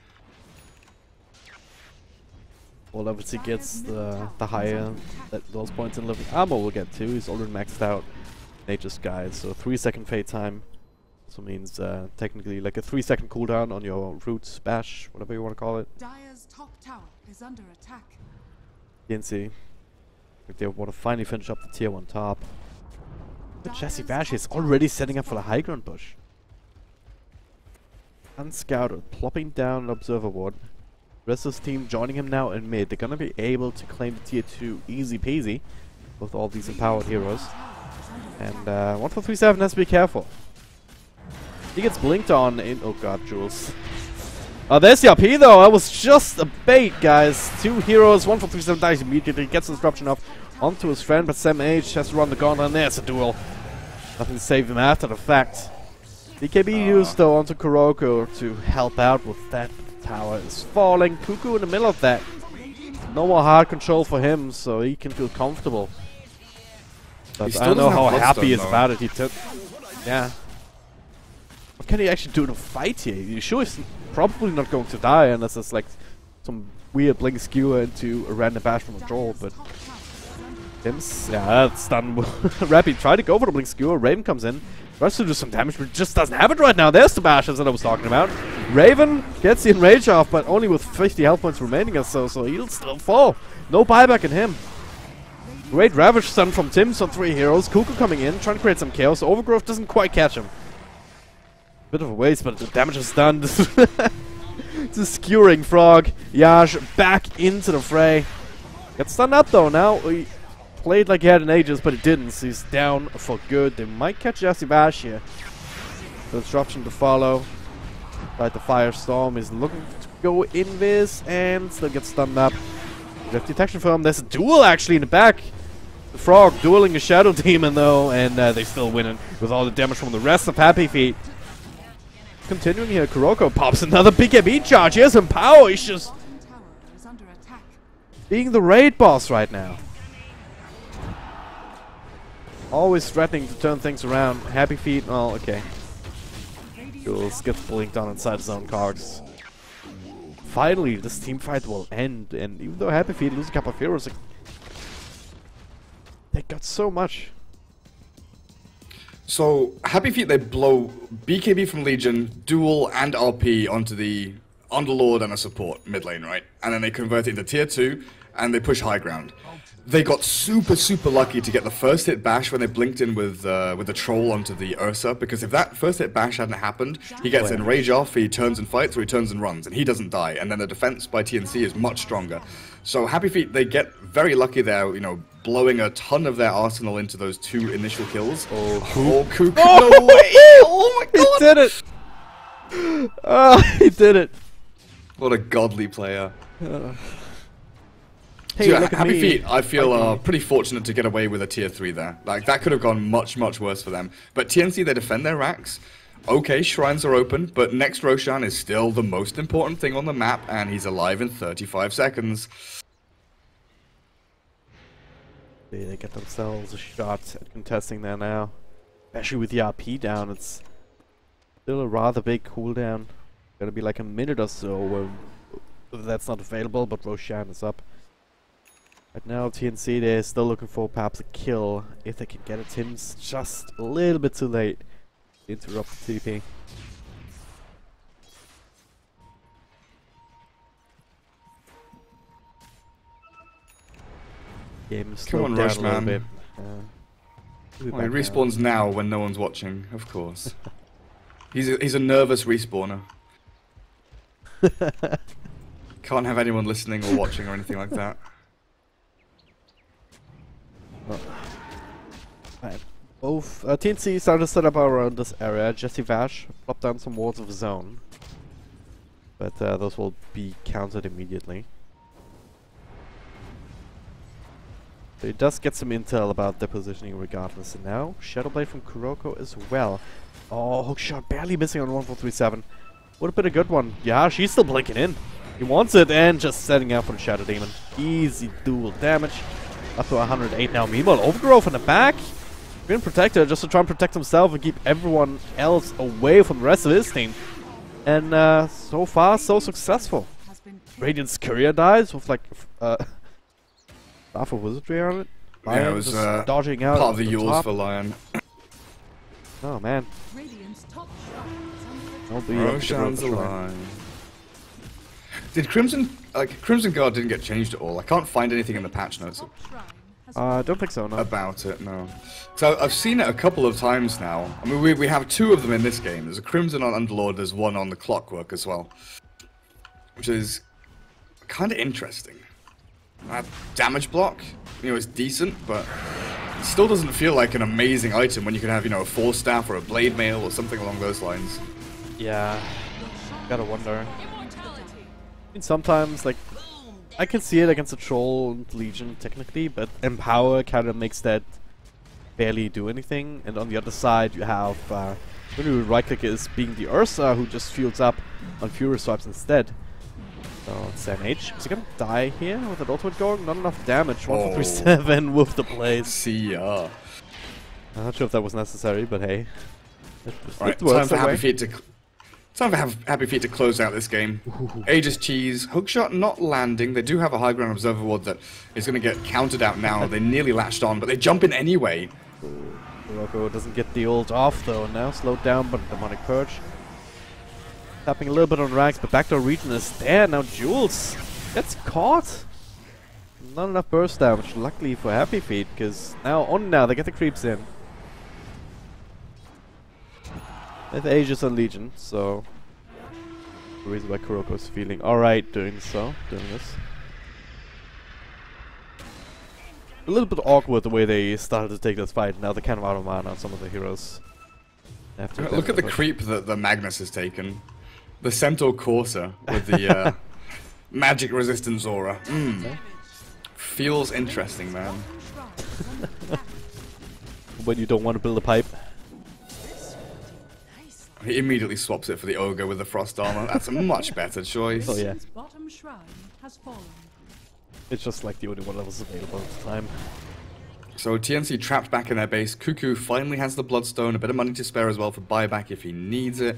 Well, obviously gets the higher that those points in living armor will get to. He's already maxed out Nature's Guide, so 3-second fade time. Also means technically like a 3-second cooldown on your Roots, Bash, whatever you want to call it. Dire's top tower is under attack. TNC. They want to finally finish up the tier 1 top. But Jesse Vash is already setting up for the high ground push. Unscouted, plopping down an observer ward. Rest of his team joining him now in mid. They're gonna be able to claim the tier 2 easy peasy with all these empowered heroes. And 1437 has to be careful. He gets blinked on in. Oh god, Jules. There's the RP though. That was just a bait, guys. 2 heroes, 1437 dies immediately, gets the disruption off onto his friend, but Sam H has to run the gauntlet, and there's a duel. Nothing to save him after the fact. BKB used though onto Kuroko to help out with that. Tower is falling. Cuckoo in the middle of that. No more hard control for him, so he can feel comfortable. But I don't know how happy he is about it. He took. Yeah. What can he actually do to fight here? You sure he's probably not going to die unless there's like some weird blink skewer into a random bash from a troll, but Tim's, yeah, that's done. Rappy tried to go for the blink skewer. Raven comes in, tries to do some damage, but just doesn't have it right now. There's the bashes that I was talking about. Raven gets the enrage off, but only with 50 health points remaining or so, so he'll still fall. No buyback in him. Great Ravage stun from Tim's on 3 heroes. Cuckoo coming in, trying to create some chaos. Overgrowth doesn't quite catch him. Bit of a waste, but the damage is done. It's a skewering frog. Yash back into the fray. Gets stunned up though now. He played like he had in ages, but he didn't. So he's down for good. They might catch Jesse Bash here. The disruption to follow. Right, the Firestorm is looking to go in this and still gets stunned up. We have detection for him. There's a duel actually in the back. The frog dueling a Shadow Demon though, and they still win it with all the damage from the rest of Happy Feet. Continuing here, Kuroko pops another BKB charge. Here's some power. He's just being the raid boss right now. Always threatening to turn things around. Happy Feet, well, okay. Jules gets blinked on inside his own cards. Finally, this team fight will end, and even though Happy Feet lose a couple of heroes, like, they got so much. So, Happy Feet, they blow BKB from Legion, Duel, and RP onto the Underlord and a support mid lane, right? And then they convert it into tier 2, and they push high ground. They got super lucky to get the first hit bash when they blinked in with the troll onto the Ursa, because if that first hit bash hadn't happened, he gets enrage off, he turns and fights, or he turns and runs, and he doesn't die, and then the defense by TNC is much stronger. So Happy Feet, they get very lucky there, you know, blowing a ton of their arsenal into those 2 initial kills. Oh, Cuckoo, no way! Oh my god! He did it! Oh, he did it! What a godly player. Hey, so, look at Happy me. Feet, I feel pretty fortunate to get away with a tier 3 there. Like, that could have gone much worse for them. But TNC, they defend their racks. Okay, shrines are open, but next Roshan is still the most important thing on the map, and he's alive in 35 seconds. They get themselves a shot at contesting there now. Especially with the RP down, it's still a rather big cooldown. Gonna be like a minute or so where that's not available, but Roshan is up. Right now, TNC, they're still looking for perhaps a kill if they can get it. Tim's just a little bit too late to interrupt the TP. Game is Come on, slowed down Rush, a little man. bit. Well, he respawns now when no one's watching, of course. He's a nervous respawner. Can't have anyone listening or watching or anything like that. Right. Both TNC started to set up around this area. Jesse Vash plopped down some walls of his own, but those will be countered immediately. So he does get some intel about their positioning regardless. And now Shadowblade from Kuroko as well. Oh, hookshot barely missing on 1437. Would have been a good one. Yeah, she's still blinking in. He wants it and just setting out for the Shadow Demon. Easy dual damage. Up to 108 now. Meanwhile, Overgrowth in the back. Being protected just to try and protect himself and keep everyone else away from the rest of his team. And so far, so successful. Radiant's courier dies with like half a wizardry on it. Lion Yeah, it was dodging out part of the the Yules top. for Lion. Oh man. Roshan's alive. Did Crimson Guard didn't get changed at all? I can't find anything in the patch notes I don't think so, no. about it, no. So I've seen it a couple of times now. I mean, we have 2 of them in this game. There's a Crimson on Underlord, there's one on the Clockwork as well. Which is kind of interesting. Damage block, you know, it's decent, but it still doesn't feel like an amazing item when you could have, you know, a Force Staff or a Blade Mail or something along those lines. Yeah. Gotta wonder. I mean, sometimes, like, I can see it against a Troll and Legion, technically, but Empower kind of makes that barely do anything. And on the other side, you have, when you right-click is being the Ursa, who just fields up on Fury Swipes instead. So, it's NH. Is he gonna die here with an ultimate going? Not enough damage. 1437 with the blaze. See ya. I'm not sure if that was necessary, but hey. Right, time for Happy Feet to... Time for Happy Feet to close out this game. Aegis Cheese, hookshot not landing. They do have a high ground observer ward that is going to get counted out now. They nearly latched on, but they jump in anyway. Kuroko doesn't get the ult off though now, slowed down by the Demonic Purge. Tapping a little bit on Rags, but backdoor region is there. Now Jules gets caught. Not enough burst damage, luckily for Happy Feet, because now they get the creeps in. With Aegis and Legion, so the reason why Kuroko is feeling alright doing this. A little bit awkward the way they started to take this fight. Now they're kind of out of mana on some of the heroes. Look at the creep that the Magnus has taken. The Centaur Courser with the magic resistance aura. Feels interesting, man. When you don't want to build a pipe. He immediately swaps it for the Ogre with the Frost Armor. That's a much better choice. Oh yeah. Bottom shrine has fallen. It's just like the only one that was available at the time. So TNC trapped back in their base. Cuckoo finally has the Bloodstone, a bit of money to spare as well for buyback if he needs it.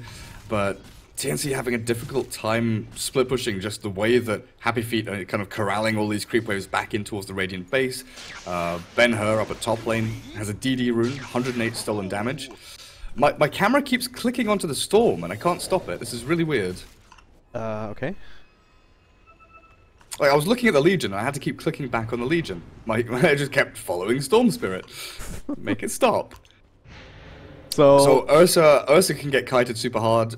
But TNC having a difficult time split pushing just the way that Happy Feet are kind of corralling all these creep waves back in towards the Radiant base. Ben-Hur up at top lane has a DD rune, 108 stolen damage. My camera keeps clicking onto the Storm and I can't stop it. This is really weird. Okay. Like, I was looking at the Legion and I had to keep clicking back on the Legion. I just kept following Storm Spirit. Make it stop. So Ursa can get kited super hard.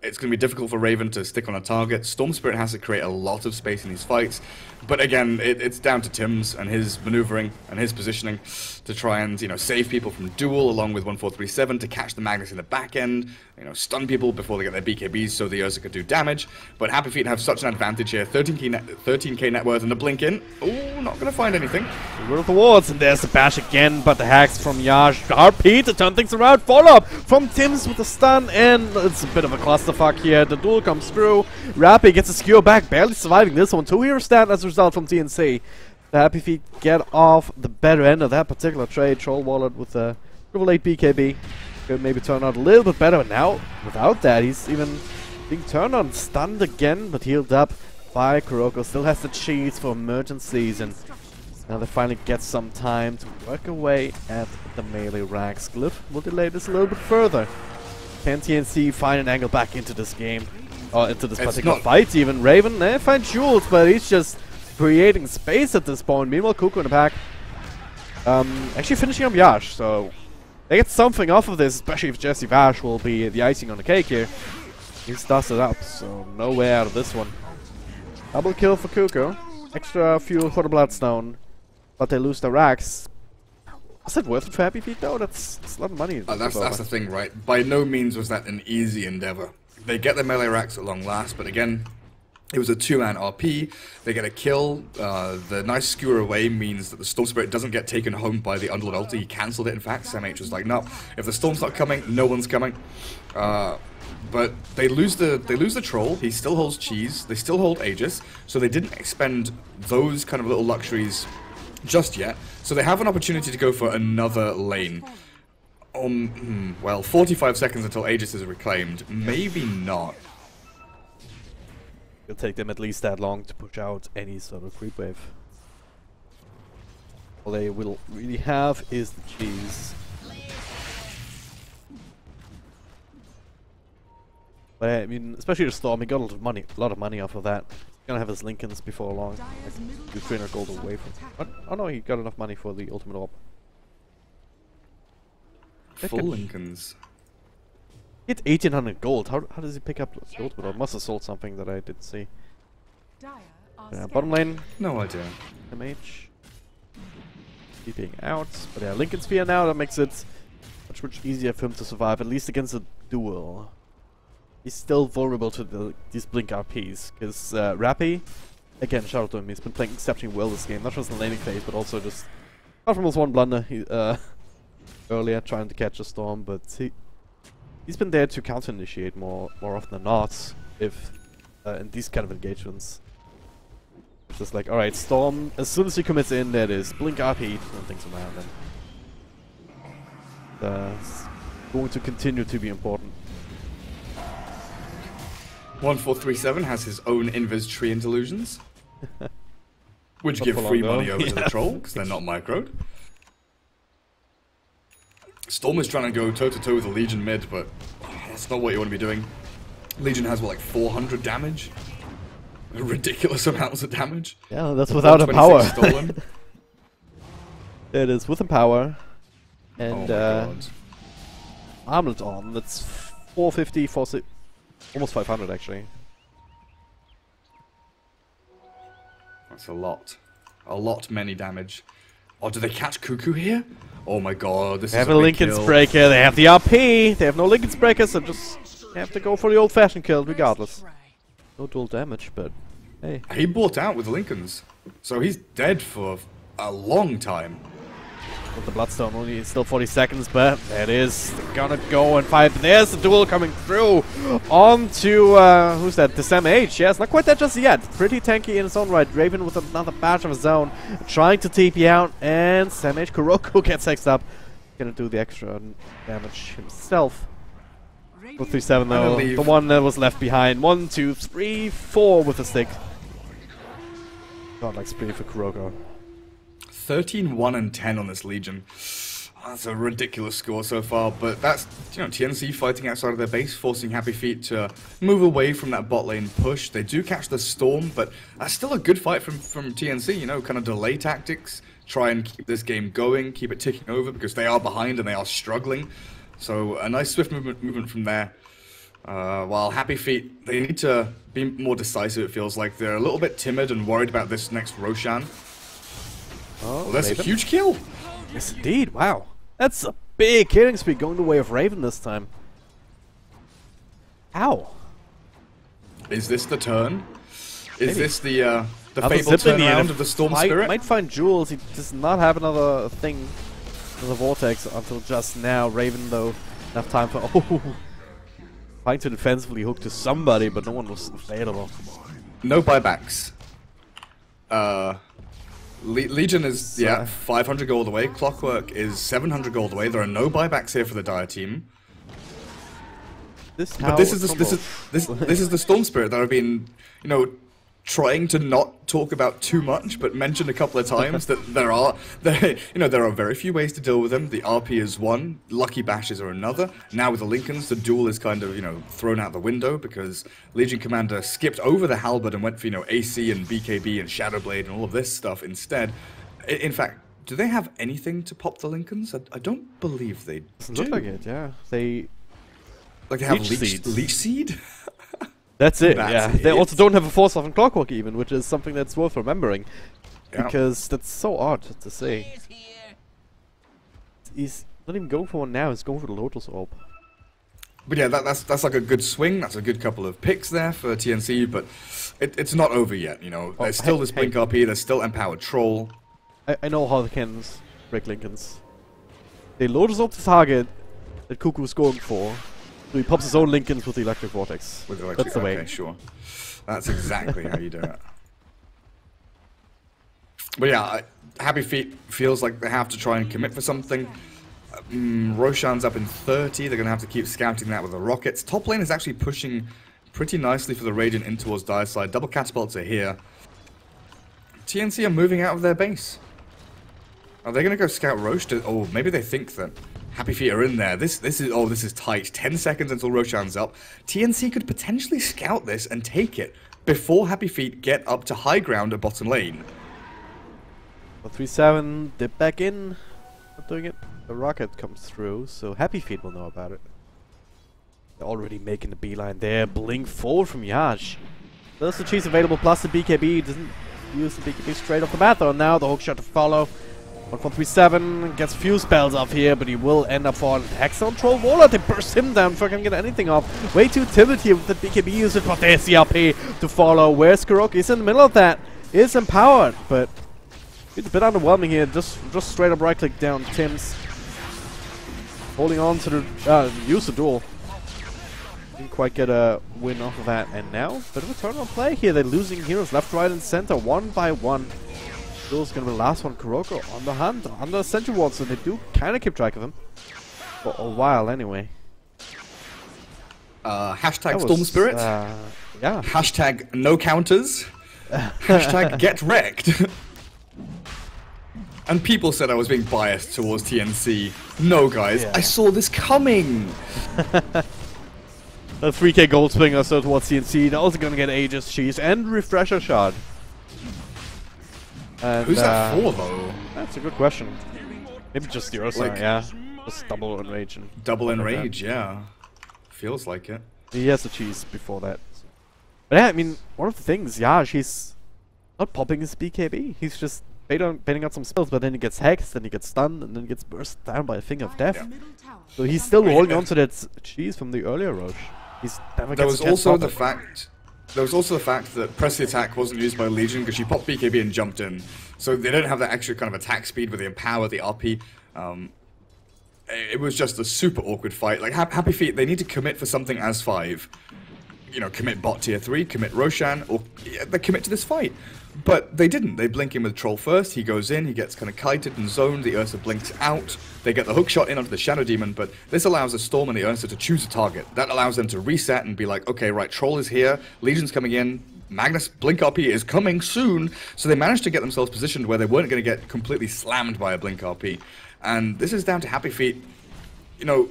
It's going to be difficult for Raven to stick on a target. Storm Spirit has to create a lot of space in these fights. But again, it's down to Tim's and his maneuvering and his positioning to try and, save people from duel along with 1437 to catch the Magnus in the back end, stun people before they get their BKBs so the Ursa could do damage. But Happy Feet have such an advantage here. 13k net worth and a blink in. Oh, not going to find anything. Rid of the wards, and there's the bash again, but the hacks from Yash. RP to turn things around. Follow-up from Tim's with the stun, and it's a bit of a clusterfuck here. The duel comes through. Rappy gets a skewer back, barely surviving this one. 2 heroes stand as a result from TNC. The Happy Feet get off the better end of that particular trade. Troll Wallet with a 888 BKB. Could maybe turn out a little bit better, but now, without that, he's even being turned on, stunned again, but healed up by Kuroko. Still has the cheese for emergencies, and now they finally get some time to work away at the melee Rags. Glyph will delay this a little bit further. Can TNC find an angle back into this game? Or into this particular fight even? Raven, they find Jules, but he's just creating space at this point. Meanwhile, Cuckoo in the pack. Actually finishing up Yash, so they get something off of this, especially if Jesse Vash will be the icing on the cake here. He starts it up, so no way out of this one. Double kill for Cuckoo. Extra fuel for the Bloodstone. But they lose the Rags. Is it worth it for Happy Feet though? That's a lot of money. That's the thing, right? By no means was that an easy endeavor. They get the melee racks at long last, but again, it was a 2-man RP. They get a kill. The nice skewer away means that the Storm Spirit doesn't get taken home by the Undead ulti. He cancelled it, in fact. SMH was like, no, if the Storm's not coming, no one's coming. But they lose the Troll. He still holds Cheese. They still hold Aegis. So they didn't expend those kind of little luxuries just yet. So they have an opportunity to go for another lane. Well, 45 seconds until Aegis is reclaimed. Maybe not. It'll take them at least that long to push out any sort of creep wave. All they will really have is the cheese. But I mean, especially the Storm, he got a lot of money off of that. He's gonna have his Lincolns before long. Like, 300 gold away from. What? Oh no, he got enough money for the ultimate orb. Full Lincolns. He had 1800 gold. How does he pick up the ultimate orb? Must have sold something that I didn't see. Bottom lane. No idea. MH. Keeping out. But yeah, Lincoln Sphere now, that makes it much easier for him to survive, at least against a duel. He's still vulnerable to these blink RPs, because Rappy, again, shout out to him, he's been playing exceptionally well this game, not just in the laning phase, but also just, apart from his one blunder earlier, trying to catch a Storm, but he's been there to counter-initiate more often than not, if in these kind of engagements. It's just like, alright, Storm, as soon as he commits in, there it is, blink RP, turn things around, and going to continue to be important. 1437 has his own invis tree and delusions, which Not give for long, free though. money over to the Yeah. troll because they're not microed. Storm is trying to go toe-to-toe with the Legion mid, but that's not what you want to be doing. Legion has, what, like 400 damage? Ridiculous amounts of damage. Yeah, that's without a power. 126 stolen. It is with empower. Oh And my god. armlet on. That's 450, 460, almost 500 actually. That's a lot. A lot many damage. Oh, do they catch Cuckoo here? Oh my god, this They is have a a big Lincoln's kill. Breaker, they have the RP, they have no Lincoln's Breaker, so just have to go for the old-fashioned kill regardless. No dual damage, but hey. He bought out with Lincolns, so he's dead for a long time. With the Bloodstone, only still 40 seconds, but there it is. They're gonna go and fight. There's the duel coming through. On to, who's that? The Sam H. Yes, not quite that just yet. Pretty tanky in its own right. Raven with another batch of his own. Trying to TP out, and Sam H. Kuroko gets hexed up. Gonna do the extra damage himself. 437 though, believe- the one that was left behind. 1, 2, 3, 4 with the stick. Godlike spree for Kuroko. 13, 1, and 10 on this Legion. That's a ridiculous score so far, but that's, TNC fighting outside of their base, forcing Happy Feet to move away from that bot lane push. They do catch the Storm, but that's still a good fight from TNC, kind of delay tactics, try and keep this game going, keep it ticking over, because they are behind and they are struggling. So a nice swift movement from there. While Happy Feet, they need to be more decisive, it feels like. They're a little bit timid and worried about this next Roshan. Oh, Well, that's Raven. a huge kill. Yes, indeed. Wow. That's a big killing spree going the way of Raven this time. Ow. Is this the turn? Is Maybe. this the Another fabled Zipling here. turnaround of the Storm Spirit? Might find jewels. He does not have another thing for the Vortex until just now. Raven, though, enough time for... Oh! Trying to defensively hook to somebody, but no one was available. No buybacks. Legion is, So- 500 gold away. Clockwork is 700 gold away. There are no buybacks here for the Dire team. But this is the Storm Spirit that I've been, trying to not talk about too much, but mentioned a couple of times that there are very few ways to deal with them. The RP is one, Lucky Bashes are another. Now with the Lincolns, the duel is kind of, thrown out the window because Legion Commander skipped over the Halberd and went for, AC and BKB and Shadowblade and all of this stuff instead. In fact, do they have anything to pop the Lincolns? I don't believe they Doesn't do. look like it, yeah. They have Leech Seeds. Leech Seed? That's it, That's yeah. it. They also don't have a Force of Clockwork even, which is something that's worth remembering. Yeah. Because that's so odd to say. He's not even going for one now, he's going for the Lotus Orb. But yeah, that's like a good swing. That's a good couple of picks there for TNC, but it's not over yet, There's still this Blink RP, there's still Empowered Troll. I know how they can break Lincolns. They Lotus Orb the target that Cuckoo's going for. So he pops his own Lincolns with the Electric Vortex. With the That's the way. Okay, sure. That's exactly how you do it. But yeah, Happy Feet feels like they have to try and commit for something. Roshan's up in 30. They're going to have to keep scouting that with the rockets. Top lane is actually pushing pretty nicely for the Radiant in towards Dire side. Double catapults are here. TNC are moving out of their base. Are they going to go scout Rosh? Oh, maybe they think that Happy Feet are in there. This is tight. 10 seconds until Roshan's up. TNC could potentially scout this and take it before Happy Feet get up to high ground at bottom lane. 3-7, dip back in. Not doing it. The rocket comes through, so Happy Feet will know about it. They're already making the beeline there. Blink forward from Yash. There's the cheese available, plus the BKB. Doesn't use the BKB straight off the bat, though. Now the hook shot to follow. 1-4-3-7 gets a few spells off here, but he will end up falling. Hexon Troll Warlord, they burst him down before I can get anything off. Way too timid here with the BKB usage, but there's the RP to follow. Where's Kuroko? He's in the middle of that. Is empowered, but it's a bit underwhelming here. Just straight up right click down Tim's. Holding on to the use the duel. Didn't quite get a win off of that, and now bit of a turn on play here. They're losing heroes left, right, and center one by one. Duel's gonna be the last one. Kuroko on the hunt, under Sentry Ward, so they do kind of keep track of him. For a while, anyway. Hashtag Storm Spirit. Yeah. Hashtag no counters. Hashtag get wrecked. And people said I was being biased towards TNC. No, guys, I saw this coming. A 3k gold swing or so towards TNC. They're also gonna get Aegis Cheese and Refresher Shot. And, who's that for, though? That's a good question. Maybe just the Ursa, Like, yeah. Just double enrage. And double enrage, yeah. Feels like it. he has the cheese before that. But yeah, I mean, one of the things, yeah, she's not popping his BKB. He's just baiting out some spells, but then he gets hexed, then he gets stunned, and then gets burst down by a Finger of Death. Yeah. So he's still holding on to that cheese from the earlier Roche. He's never There gets was a chance to also pop the it. fact. There was also the fact that press the attack wasn't used by Legion because she popped BKB and jumped in, so they don't have that extra kind of attack speed with the Empower, the RP. It was just a super awkward fight. Like Happy Feet, they need to commit for something as 5. You know, commit bot tier 3, commit Roshan, or they commit to this fight. But they didn't. They blink in with Troll first. He goes in. He gets kind of kited and zoned. The Ursa blinks out. They get the hook shot in onto the Shadow Demon. But this allows the Storm and the Ursa to choose a target. That allows them to reset and be like, okay, right, Troll is here. Legion's coming in. Magnus Blink RP is coming soon. So they managed to get themselves positioned where they weren't going to get completely slammed by a Blink RP. And this is down to Happy Feet, you know,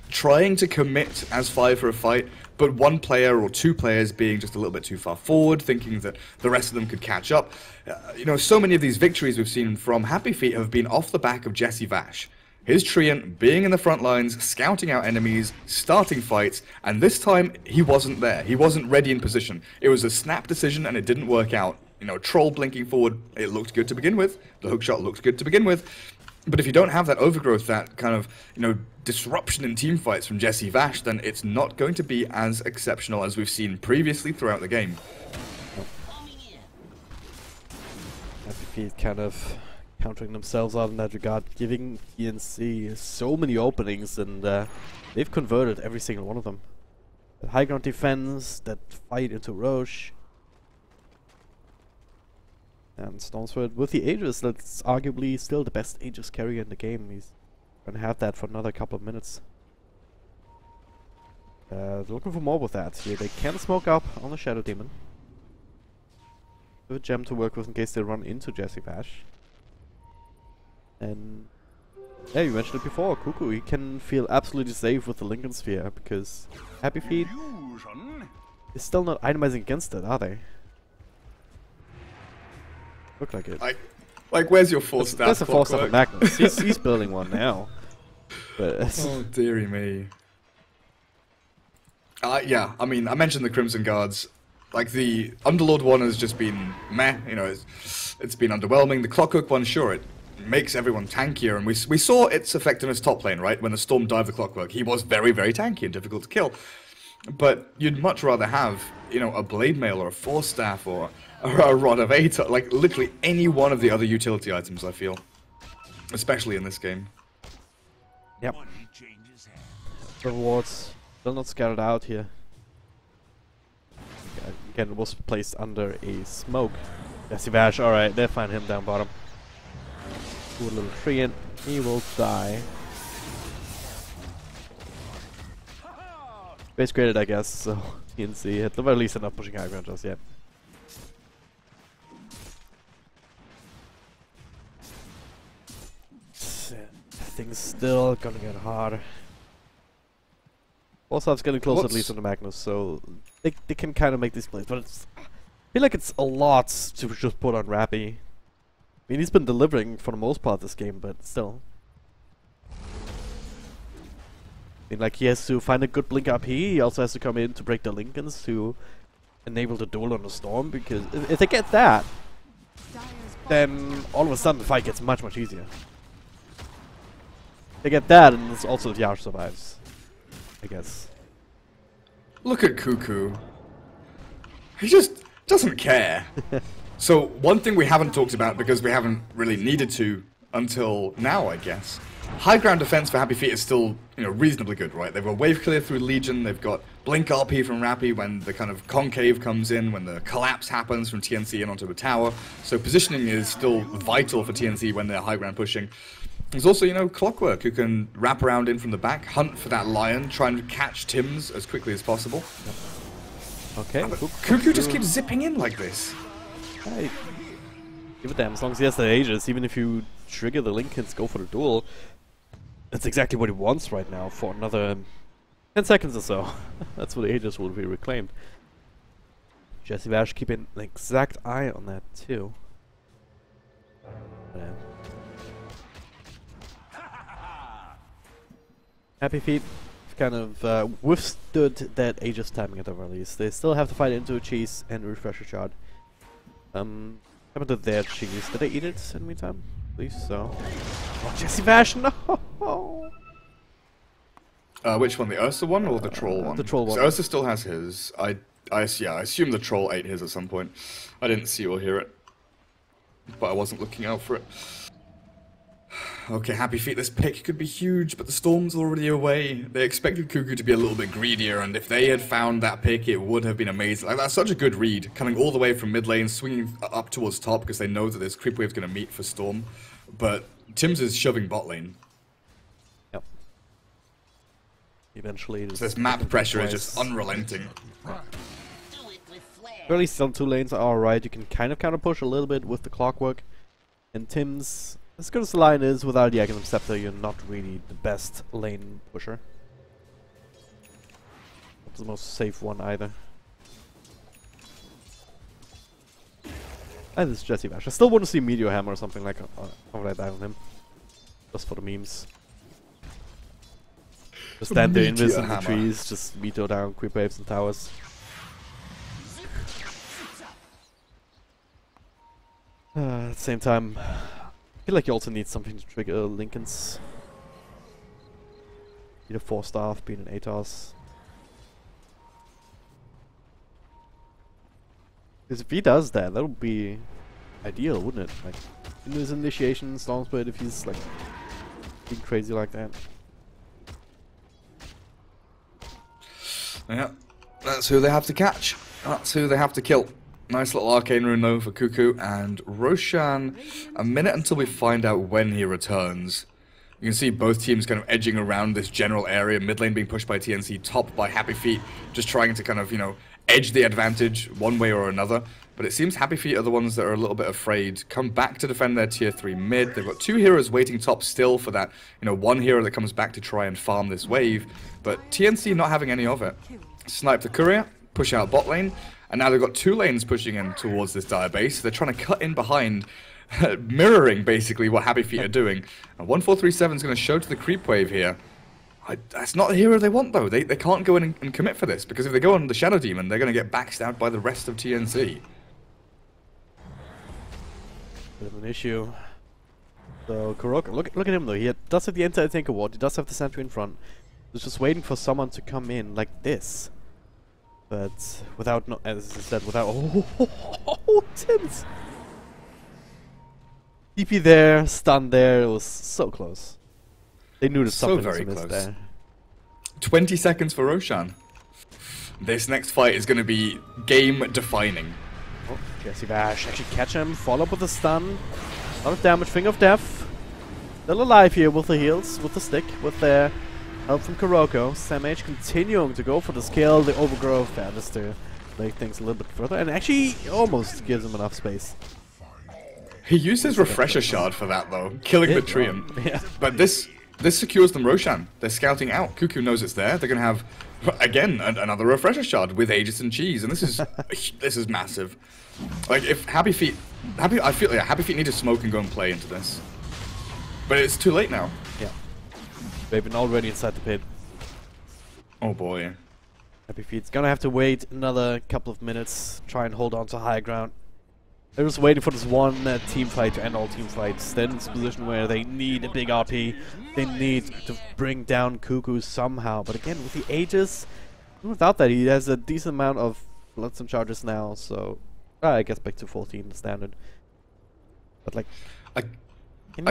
trying to commit as 5 for a fight, but one player or 2 players being just a little bit too far forward, thinking that the rest of them could catch up. You know, so many of these victories we've seen from Happy Feet have been off the back of Jesse Vash. His Treant being in the front lines, scouting out enemies, starting fights, and this time he wasn't there. He wasn't ready in position. It was a snap decision and it didn't work out. You know, Troll blinking forward, it looked good to begin with. The hookshot looked good to begin with. But if you don't have that overgrowth, that kind of, you know, disruption in team fights from Jesse Vash, then it's not going to be as exceptional as we've seen previously throughout the game. Happy Feet kind of countering themselves out in that regard, giving TNC so many openings, and they've converted every single one of them. That high ground defense, that fight into Roche. And Stormsword with the Aegis, that's arguably still the best Aegis carrier in the game. He's gonna have that for another couple of minutes. They're looking for more with that. Here they can smoke up on the Shadow Demon. With a gem to work with in case they run into Jesse Vash. And yeah, you mentioned it before, Cuckoo, he can feel absolutely safe with the Lincoln Sphere because Happy Feet is still not itemizing against it, are they? Look like it. Like where's your 4-staff? There's a 4-staff of Magnus. He's building one now. But oh dearie me. Yeah, I mean, I mentioned the Crimson Guards. Like the Underlord one has just been meh. You know, it's been underwhelming. The Clockwork one, sure, it makes everyone tankier, and we saw its effectiveness top lane, right? When the Storm dived the Clockwork, he was very, very tanky and difficult to kill. But you'd much rather have, you know, a Blade Mail or a 4-staff or a Rod of 8, or like literally any one of the other utility items, I feel. Especially in this game. Yep. The wards still not scattered out here. Again, it was placed under a smoke. Jesse Vash, alright, they find him down bottom. Do a little treant, he will die. Base graded, I guess, so TNC at the very least not pushing high ground just yet. Things still gonna get hard. Also, it's getting close at least on the Magnus, so they can kind of make these plays, but it's, I feel like it's a lot to just put on Rappy. I mean, he's been delivering for the most part this game, but still. I mean, like, he has to find a good blink RP, he also has to come in to break the Lincolns to enable the duel on the Storm, because if they get that, then all of a sudden the fight gets much, much easier. They get that, and it's also Yash survives, I guess. Look at Cuckoo. He just doesn't care. So, one thing we haven't talked about, because we haven't really needed to until now, I guess. High ground defense for Happy Feet is still, you know, reasonably good, right? They've got wave clear through Legion, they've got blink RP from Rappy when the kind of concave comes in, when the collapse happens from TNC and onto the tower. So positioning is still vital for TNC when they're high ground pushing. There's also, you know, Clockwork, who can wrap around in from the back, hunt for that Lion, try and catch Tims as quickly as possible. Okay. Cuckoo just keeps zipping in like this. Hey, give a damn, as long as he has the Aegis, even if you trigger the Lincolns, go for the duel. That's exactly what he wants right now for another 10 seconds or so. That's what the Aegis will be reclaimed. Jesse Vash keeping an exact eye on that too. Happy Feet kind of withstood that Aegis timing at the very least. They still have to fight into a cheese and a refresher shard. Happened to their cheese. Did they eat it in the meantime? I believe so. Oh, Jesse Vash, no! Which one, the Ursa one or the Troll one? The Troll one. So Ursa still has his. I assume the Troll ate his at some point. I didn't see or hear it, but I wasn't looking out for it. Okay, Happy Feet, this pick could be huge, but the Storm's already away. They expected Cuckoo to be a little bit greedier, and if they had found that pick, it would have been amazing. Like, that's such a good read, coming all the way from mid lane, swinging up towards top, because they know that this creep wave's going to meet for Storm. But Tims is shoving bot lane. Yep. Eventually, so this map pressure is just unrelenting. At least on 2 lanes are alright. You can kind of counter push a little bit with the Clockwork. And Tims, as good as the line is, without the Aghanim Scepter, you're not really the best lane pusher. Not the most safe one either. And this is Jesse Vash. I still want to see Meteor Hammer or something like that on him. Just for the memes. Just stand there invis in the trees, just Meteor down, creep waves and towers. At the same time, I feel like you also need something to trigger Lincoln's. Be a 4-staff, being an ATOS. Because if he does that, that would be ideal, wouldn't it? Like, in his initiation, Stormsplit, if he's like being crazy like that. Yeah, that's who they have to catch. That's who they have to kill. Nice little arcane rune though for Cuckoo, and Roshan, a minute until we find out when he returns. You can see both teams kind of edging around this general area, mid lane being pushed by TNC, top by Happy Feet, just trying to kind of, you know, edge the advantage one way or another. But it seems Happy Feet are the ones that are a little bit afraid, come back to defend their tier 3 mid. They've got 2 heroes waiting top still for that, you know, 1 hero that comes back to try and farm this wave, but TNC not having any of it. Snipe the courier, push out bot lane, and now they've got 2 lanes pushing in towards this dire base. They're trying to cut in behind, mirroring basically what Happy Feet are doing. And 1437 is going to show to the creep wave here. That's not the hero they want though. They can't go in and commit for this, because if they go on the Shadow Demon, they're going to get backstabbed by the rest of TNC. Bit of an issue. So Kuroko, look at him though. He does have the anti-tank award. He does have the sentry in front. He's just waiting for someone to come in like this. But without, no, as I said, without... Oh, Tims! TP there, stun there, it was so close. They knew that something was amiss there. 20 seconds for Roshan. This next fight is going to be game-defining. Oh, Jesse Vash actually catch him, follow up with a stun. A lot of damage, Finger of Death. Still alive here with the heals, with the stick, with their... help from Kuroko. Sam H continuing to go for the skill, the overgrowth, just to make things a little bit further, and actually almost gives him enough space. He used his refresher shard for that though, killing the Trium. Yeah. But this secures them Roshan. They're scouting out. Cuckoo knows it's there. They're gonna have again another refresher shard with Aegis and cheese, and this is massive. Like if Happy Feet need to smoke and go and play into this, but it's too late now. Yeah. They've been already inside the pit. Oh boy. Happy Feet's gonna have to wait another couple of minutes, try and hold on to high ground. They're just waiting for this one team fight to end all team fights. Then it's a position where they need a big RP. They need to bring down Cuckoo somehow. But again, with the Aegis, without that, he has a decent amount of bloods and charges now. So I guess back to 14 standard. But like, I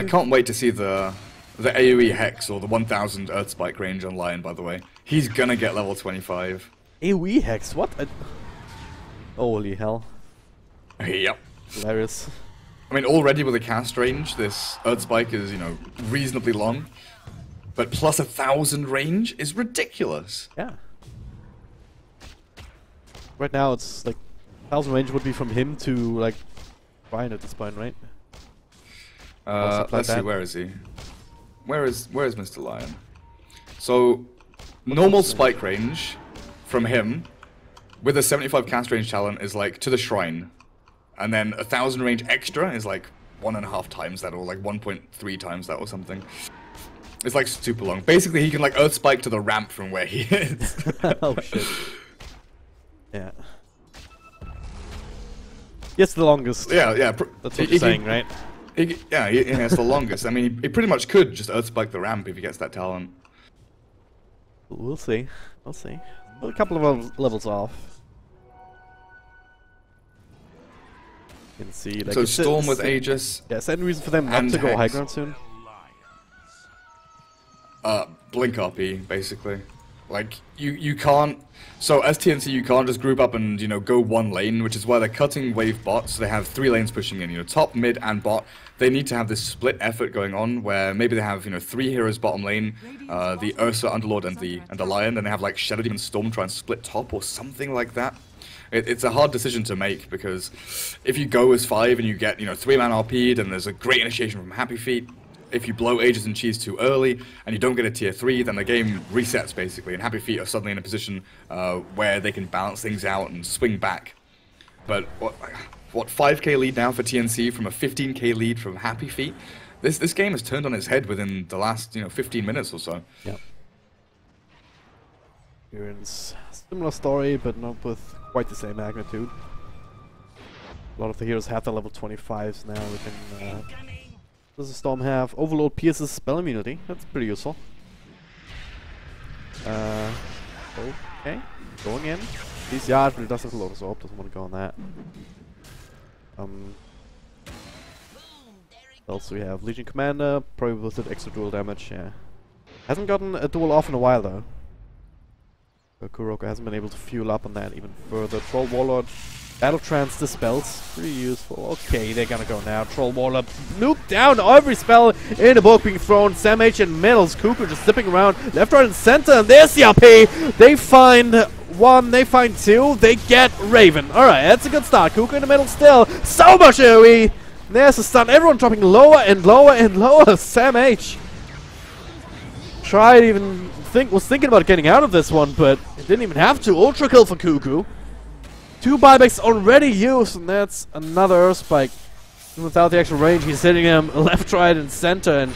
can't wait to see the AoE Hex or the 1000 Earth Spike range on Lion, by the way. He's gonna get level 25. AoE Hex? What? Holy hell. Yep. Hilarious. I mean, already with a cast range, this Earth Spike is, you know, reasonably long. But plus 1,000 range is ridiculous. Yeah. Right now, it's like 1,000 range would be from him to like Ryan at this point, right? Let's see, where is he? Where is Mr. Lion? So, normal spike range from him with a 75 cast range talent is like to the shrine. And then 1,000 range extra is like 1.5 times that, or like 1.3 times that or something. It's like super long. Basically, he can like Earth Spike to the ramp from where he is. Oh shit. Yeah. Yes, the longest. Yeah, yeah. That's what you're saying, right? He has the longest. I mean, he pretty much could just Earth Spike the ramp if he gets that talent. We'll see. We'll see. Well, a couple of levels off. You can see, like, so Storm with Aegis. Yeah, is there any reason for them not to go high ground soon? Blink RP, basically. Like, you can't... So, as TNC, you can't just group up and, you know, go one lane, which is why they're cutting wave bots. So they have 3 lanes pushing in, you know, top, mid, and bot. They need to have this split effort going on, where maybe they have, you know, 3 heroes bottom lane, the Ursa, Underlord, and the Lion, then they have, like, Shadow Demon Storm try and split top, or something like that. It's a hard decision to make, because if you go as 5 and you get, you know, 3-man RP'd, and there's a great initiation from Happy Feet, if you blow Aegis and Cheese too early, and you don't get a tier 3, then the game resets, basically, and Happy Feet are suddenly in a position where they can balance things out and swing back. But, what 5k lead now for TNC from a 15k lead from Happy Feet? This game has turned on its head within the last, you know, 15 minutes or so. Yep. Experience similar story, but not with quite the same magnitude. A lot of the heroes have the level 25s now. We can... does the Storm have? Overload pierces spell immunity. That's pretty useful. Okay. Going in. These yards, but it does have a lot of Orb. Doesn't want to go on that. Also we have Legion Commander, probably with that extra dual damage, yeah. Hasn't gotten a dual off in a while though. Kuroko hasn't been able to fuel up on that even further. Troll Warlord, Battle Trance dispels, pretty useful. Okay, they're gonna go now. Troll Warlord, nuke down every spell in the book being thrown. Sam H and Middles, Cuckoo just zipping around left, right, and center, and there's the RP. They find 1, they find 2, they get Raven. Alright, that's a good start. Cuckoo in the middle still. So much AoE! There's a stun. Everyone dropping lower and lower and lower. Sam H tried was thinking about getting out of this one, but it didn't even have to. Ultra kill for Cuckoo. 2 buybacks already used, and that's another Earth Spike. And without the extra range, he's hitting him left, right, and center, and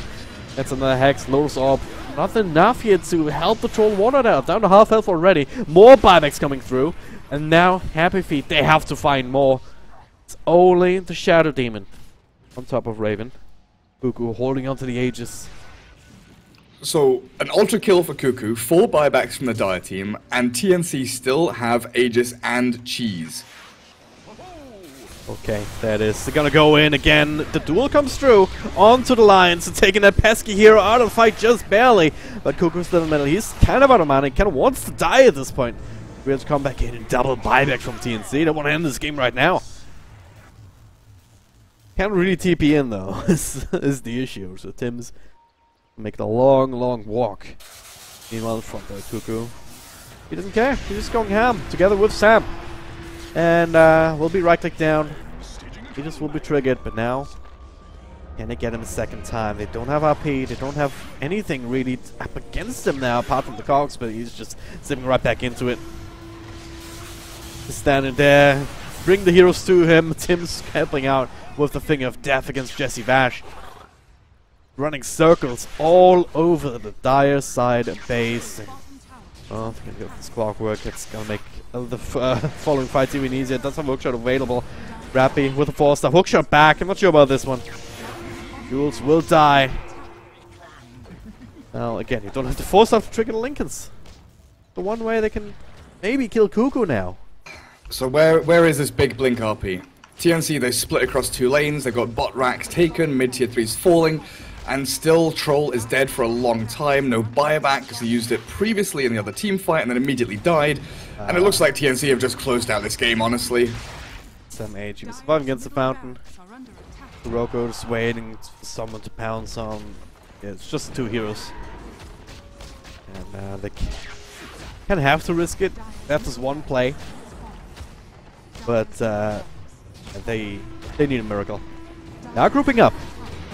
that's another Hex. Lotus Orb. Not enough here to help the Troll Warlord out. Down to half health already. More buybacks coming through. And now, Happy Feet, they have to find more. It's only the Shadow Demon on top of Raven. Cuckoo holding onto the Aegis. So, an ultra kill for Cuckoo, 4 buybacks from the Dire team, and TNC still have Aegis and Cheese. Okay, there it is. They're gonna go in again. The duel comes through onto the Lions, taking that pesky hero out of the fight just barely. But Cuckoo's still in the middle. He's kind of out of mana. He kind of wants to die at this point. We have to come back in and double buyback from TNC. They want to end this game right now. Can't really TP in though, is the issue. So Tim's make the long, long walk. Meanwhile, in front there, Cuckoo. He doesn't care. He's just going ham together with Sam. And we'll be right click down. He just will be triggered, but now can they get him a second time? They don't have RP. They don't have anything really up against him now, apart from the cogs. But he's just zipping right back into it. He's standing there. Bring the heroes to him. Tim's helping out with the Finger of Death against Jesse Vash. Running circles all over the Dire side and base. And, oh, if we can get this clockwork, it's gonna make the following fights even easier. Does have a hookshot available. Rappy with a 4-star hookshot back. I'm not sure about this one. Jules will die. Now again, you don't have the 4-star to trigger the Lincolns. The one way they can maybe kill Cuckoo now. So where is this big blink RP? TNC, they split across 2 lanes. They've got bot racks taken, mid tier 3s falling. And still, Troll is dead for a long time. No buyback because he used it previously in the other team fight and then immediately died. And it looks like TNC have just closed out this game, honestly. Sam H, he was surviving against the fountain. Kuroko is waiting for someone to pounce on. Yeah, it's just 2 heroes. And they can have to risk it. That's just one play. But they need a miracle. They are grouping up.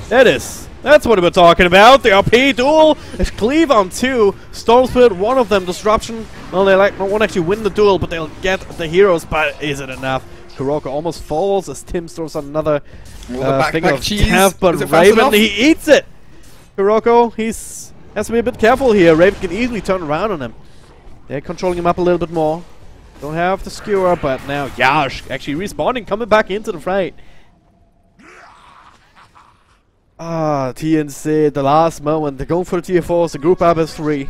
There it is. That's what we're talking about. The RP duel. It's Cleave on 2. Storm Spirit, one of them. Disruption. Well, they won't actually win the duel, but they'll get the heroes. But is it enough? Kuroko almost falls as Tim throws another thing of death, but Raven, he eats it! Kuroko, has to be a bit careful here. Raven can easily turn around on him. They're controlling him up a little bit more. Don't have the skewer, but now Yash actually respawning, coming back into the fight. Ah, TNC, the last moment. They're going for the tier 4s. The group up is 3.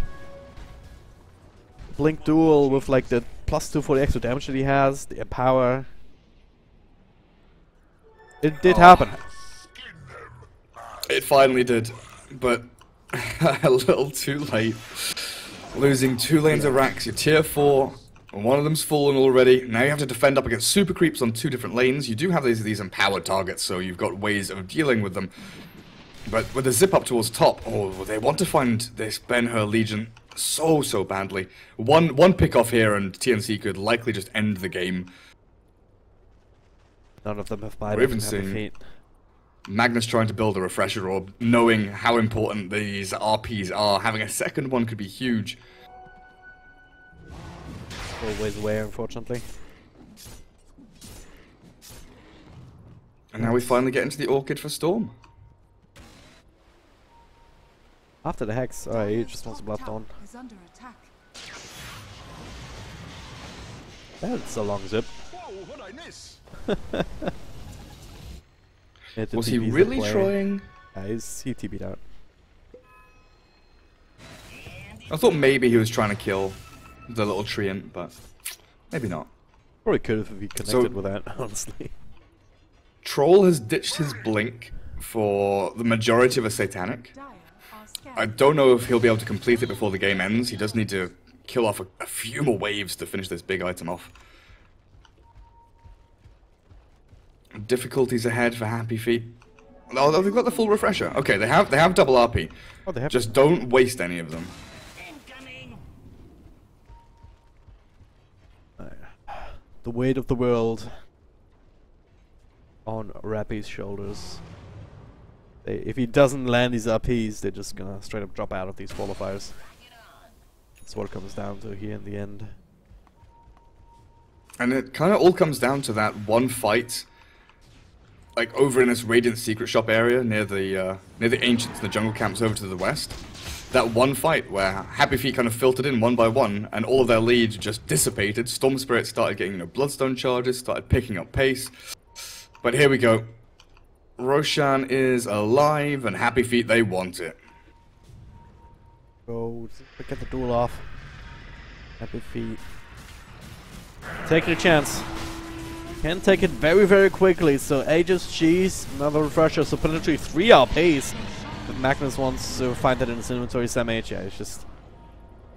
Blink duel with like the +2 for the extra damage that he has. The empower. It did happen. It finally did, but a little too late. Losing 2 lanes of racks, you're tier 4, and one of them's fallen already. Now you have to defend up against super creeps on 2 different lanes. You do have these empowered targets, so you've got ways of dealing with them. But with the zip up towards top, oh, they want to find this Ben-Hur Legion so badly. One pick off here and TNC could likely just end the game. None of them have bite. We're even seeing Magnus trying to build a refresher orb, knowing how important these RPs are. Having a second one could be huge. Always away, unfortunately. And now we finally get into the Orchid for Storm. After the Hex, he just wants to bluff on. That's a long zip. Whoa, what'd I miss? Was he really trying? He TB'd out. I thought maybe he was trying to kill the little treant, but maybe not. Probably could have if he connected with that, honestly. Troll has ditched his blink for the majority of a Satanic. I don't know if he'll be able to complete it before the game ends. He does need to kill off a few more waves to finish this big item off. Difficulties ahead for Happy Feet. Oh, they've got the full refresher. Okay, they have double RP. Oh, they have. Just don't waste any of them. The weight of the world on Rappy's shoulders. If he doesn't land these RPs, they're just gonna straight up drop out of these qualifiers. That's what it comes down to here in the end. And it kind of all comes down to that one fight, like over in this Radiant Secret Shop area near the Ancients and the Jungle Camps over to the west. That one fight where Happy Feet kind of filtered in one by one, and all of their leads just dissipated. Storm Spirit started getting, Bloodstone charges, started picking up pace. But here we go. Roshan is alive, and Happy Feet, they want it. Go get the duel off. Happy Feet. Taking a chance. Can take it very quickly. So Aegis, Cheese, another refresher. So potentially 3 RPs. But Magnus wants to find that in his inventory. Sam H, yeah, it's just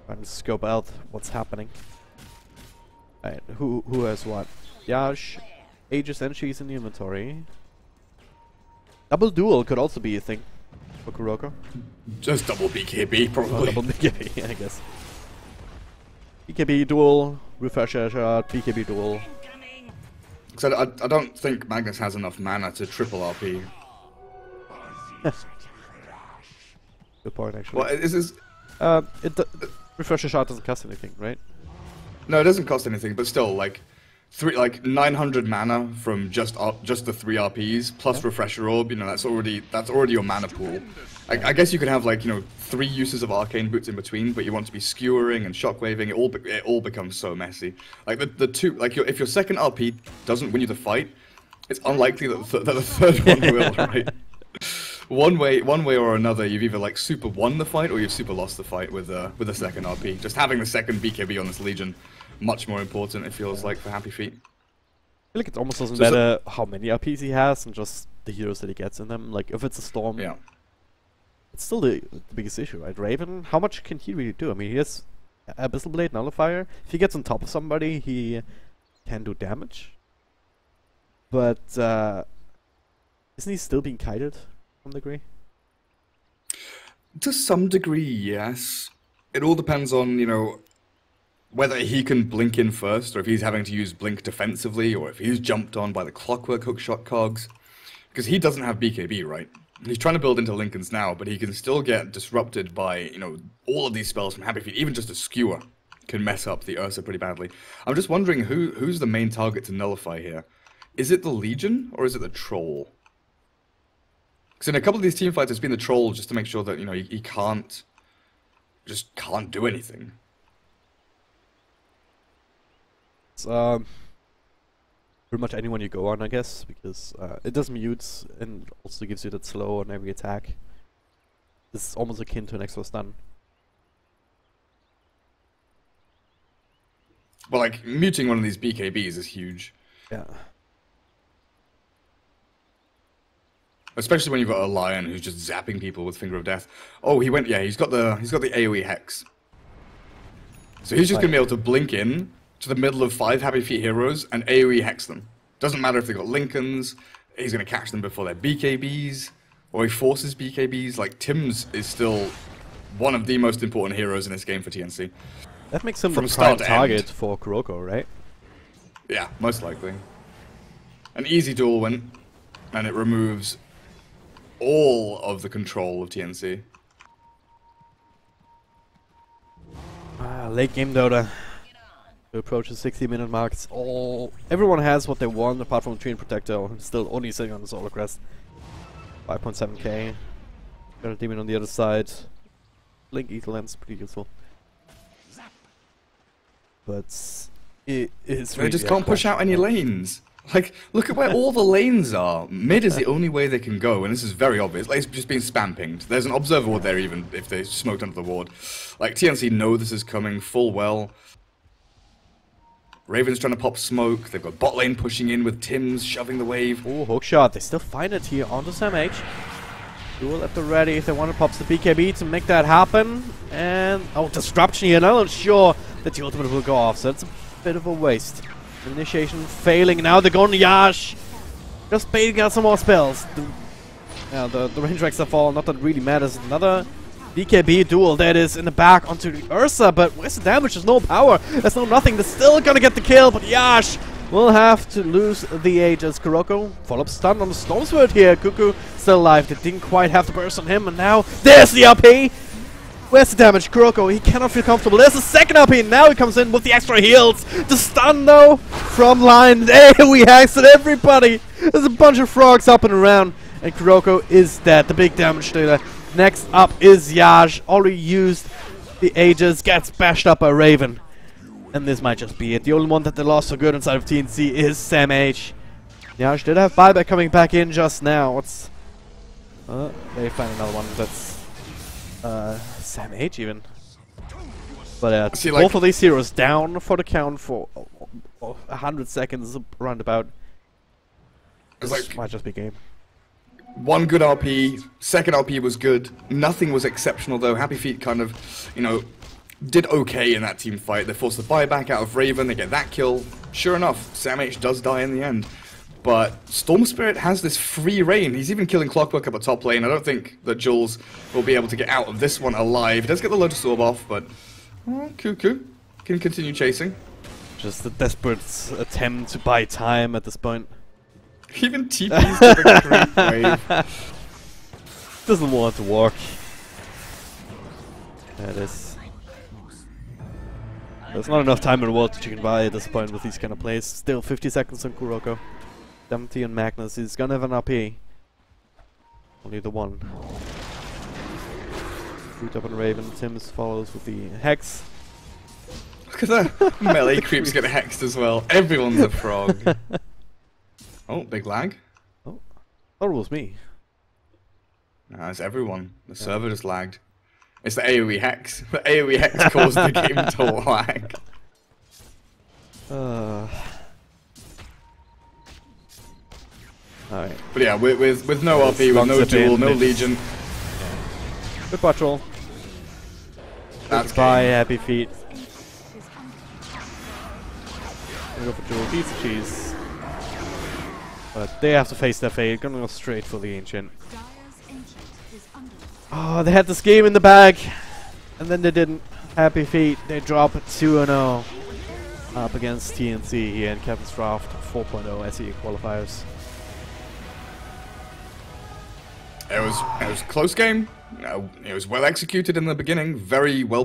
trying to scope out what's happening. Alright, who has what? Yash, Aegis, and Cheese in the inventory. Double duel could also be a thing for Kuroko. Just double BKB, probably. Oh, double BKB, I guess. BKB duel, refresher shot, BKB duel. So I don't think Magnus has enough mana to triple RP. Good point, actually. Well, is this? Refresher shot doesn't cost anything, right? No, it doesn't cost anything, but still, like 900 mana from just the 3 RPs plus refresher orb. That's already your mana pool. I guess you could have 3 uses of arcane boots in between, but you want to be skewering and shockwaving. It all becomes so messy. Like the two, if your second RP doesn't win you the fight, it's unlikely that the third one will, right? One way or another, you've either super won the fight or you've super lost the fight with the second RP. Just having the second BKB on this Legion, much more important, it feels like, for Happy Feet. I feel like it almost doesn't matter how many RPs he has and just the heroes that he gets in them. Like, if it's a Storm, yeah, it's still the biggest issue, right? Raven, how much can he really do? I mean, he has Abyssal Blade, Nullifier. If he gets on top of somebody, he can do damage. But Isn't he still being kited to some degree? To some degree, yes. It all depends on, you know, whether he can blink in first, or if he's having to use blink defensively, or if he's jumped on by the clockwork hookshot cogs. Because he doesn't have BKB, right? He's trying to build into Lincoln's now, but he can still get disrupted by, you know, all of these spells from Happy Feet. Even just a skewer can mess up the Ursa pretty badly. I'm just wondering who's the main target to nullify here. Is it the Legion, or is it the Troll? Because in a couple of these team fights, it's been the Troll just to make sure that, you know, he can't do anything. It's pretty much anyone you go on, I guess, because it does mute and also gives you that slow on every attack. It's almost akin to an extra stun. But like muting one of these BKBs is huge. Yeah. Especially when you've got a Lion who's just zapping people with Finger of Death. Oh, he's got the AoE Hex. So he's just gonna be able to blink in to the middle of 5 Happy Feet heroes and AoE Hex them. Doesn't matter if they've got Lincolns, he's gonna catch them before they're BKBs, or he forces BKBs. Like, Tim's is still one of the most important heroes in this game for TNC. That makes him From the start prime to target end. for Kuroko, right? Yeah, most likely. An easy duel win, and it removes all of the control of TNC. Late game Dota. To approach the 60-minute mark, it's everyone has what they want apart from Treant Protector, still only sitting on the Solar Crest. 5.7k. Got a demon on the other side. Blink Ether Lens, pretty useful. But it is really They just can't push out any lanes. Like, look at where all the lanes are. Mid is the only way they can go, and this is very obvious. Like, it's just being spam pinged. There's an observer ward there even if they smoked under the ward. Like, TNC know this is coming full well. Raven's trying to pop smoke. They've got bot lane pushing in with Tim's shoving the wave. Oh, hookshot. They still find it here onto Sam H. Duel at the ready if they want to pop the BKB to make that happen. And, oh, disruption here. Not sure that the ultimate will go off, so it's a bit of a waste. Initiation failing. Now they're going to Yash. Just baiting out some more spells. The range racks are falling. Not that it really matters. Another BKB duel that is in the back onto the Ursa, but where's the damage? There's no power. There's no nothing. They're still gonna get the kill, but Yash will have to lose the age as Kuroko follow-up stun on the Storm Sword here. Cuckoo still alive. They didn't quite have the burst on him, and now there's the RP. Where's the damage? Kuroko, he cannot feel comfortable. There's the second RP. Now he comes in with the extra heals. The stun though from line. There we hacks at everybody. There's a bunch of frogs up and around, and Kuroko is dead. The big damage dealer. Next up is Yash. Already used the Aegis. Gets bashed up by Raven. And this might just be it. The only one that they lost so good inside of TNC is Sam H. Yash did have buyback coming back in just now. What's... they find another one that's... Sam H even. But See, both of these heroes down for the count for 100 seconds roundabout. It's This like might just be game. one good RP, second RP was good. Nothing was exceptional though. Happy Feet kind of, you know, did okay in that team fight. They forced the buyback out of Raven. They get that kill. Sure enough, Sam H does die in the end. But Storm Spirit has this free reign. He's even killing Clockwork up at top lane. I don't think that Jules will be able to get out of this one alive. He does get the Lotus Orb off, but Cuckoo can continue chasing. Just a desperate attempt to buy time at this point. Even TP's to the creep wave. Doesn't want to work. That is. There's not enough time in the world that you can buy at this point with these kind of plays. Still 50 seconds on Kuroko. Dumpty and Magnus. He's gonna have an RP. Only the one. Boot up on Raven. Tims follows with the Hex. Look at that. Melee creeps get hexed as well. Everyone's a frog. Oh, big lag. Oh, thought it was me. Nah, it's everyone. The server just lagged. It's the AoE Hex. The AoE Hex caused the game to lag. Alright. But yeah, with no RP, with no duel, no Legion. Good patrol. That's Bye, game. Happy Feet. Gonna go for duel. Pizza cheese. But they have to face their fate. Gonna go straight for the Ancient. Dire's Ancient is under attack. Oh, they had this game in the bag. And then they didn't. Happy feet. They drop it 2-0. Up against TNC here in Kevin's Draft 4.0 SE qualifiers. It was a close game. It was well executed in the beginning. Very well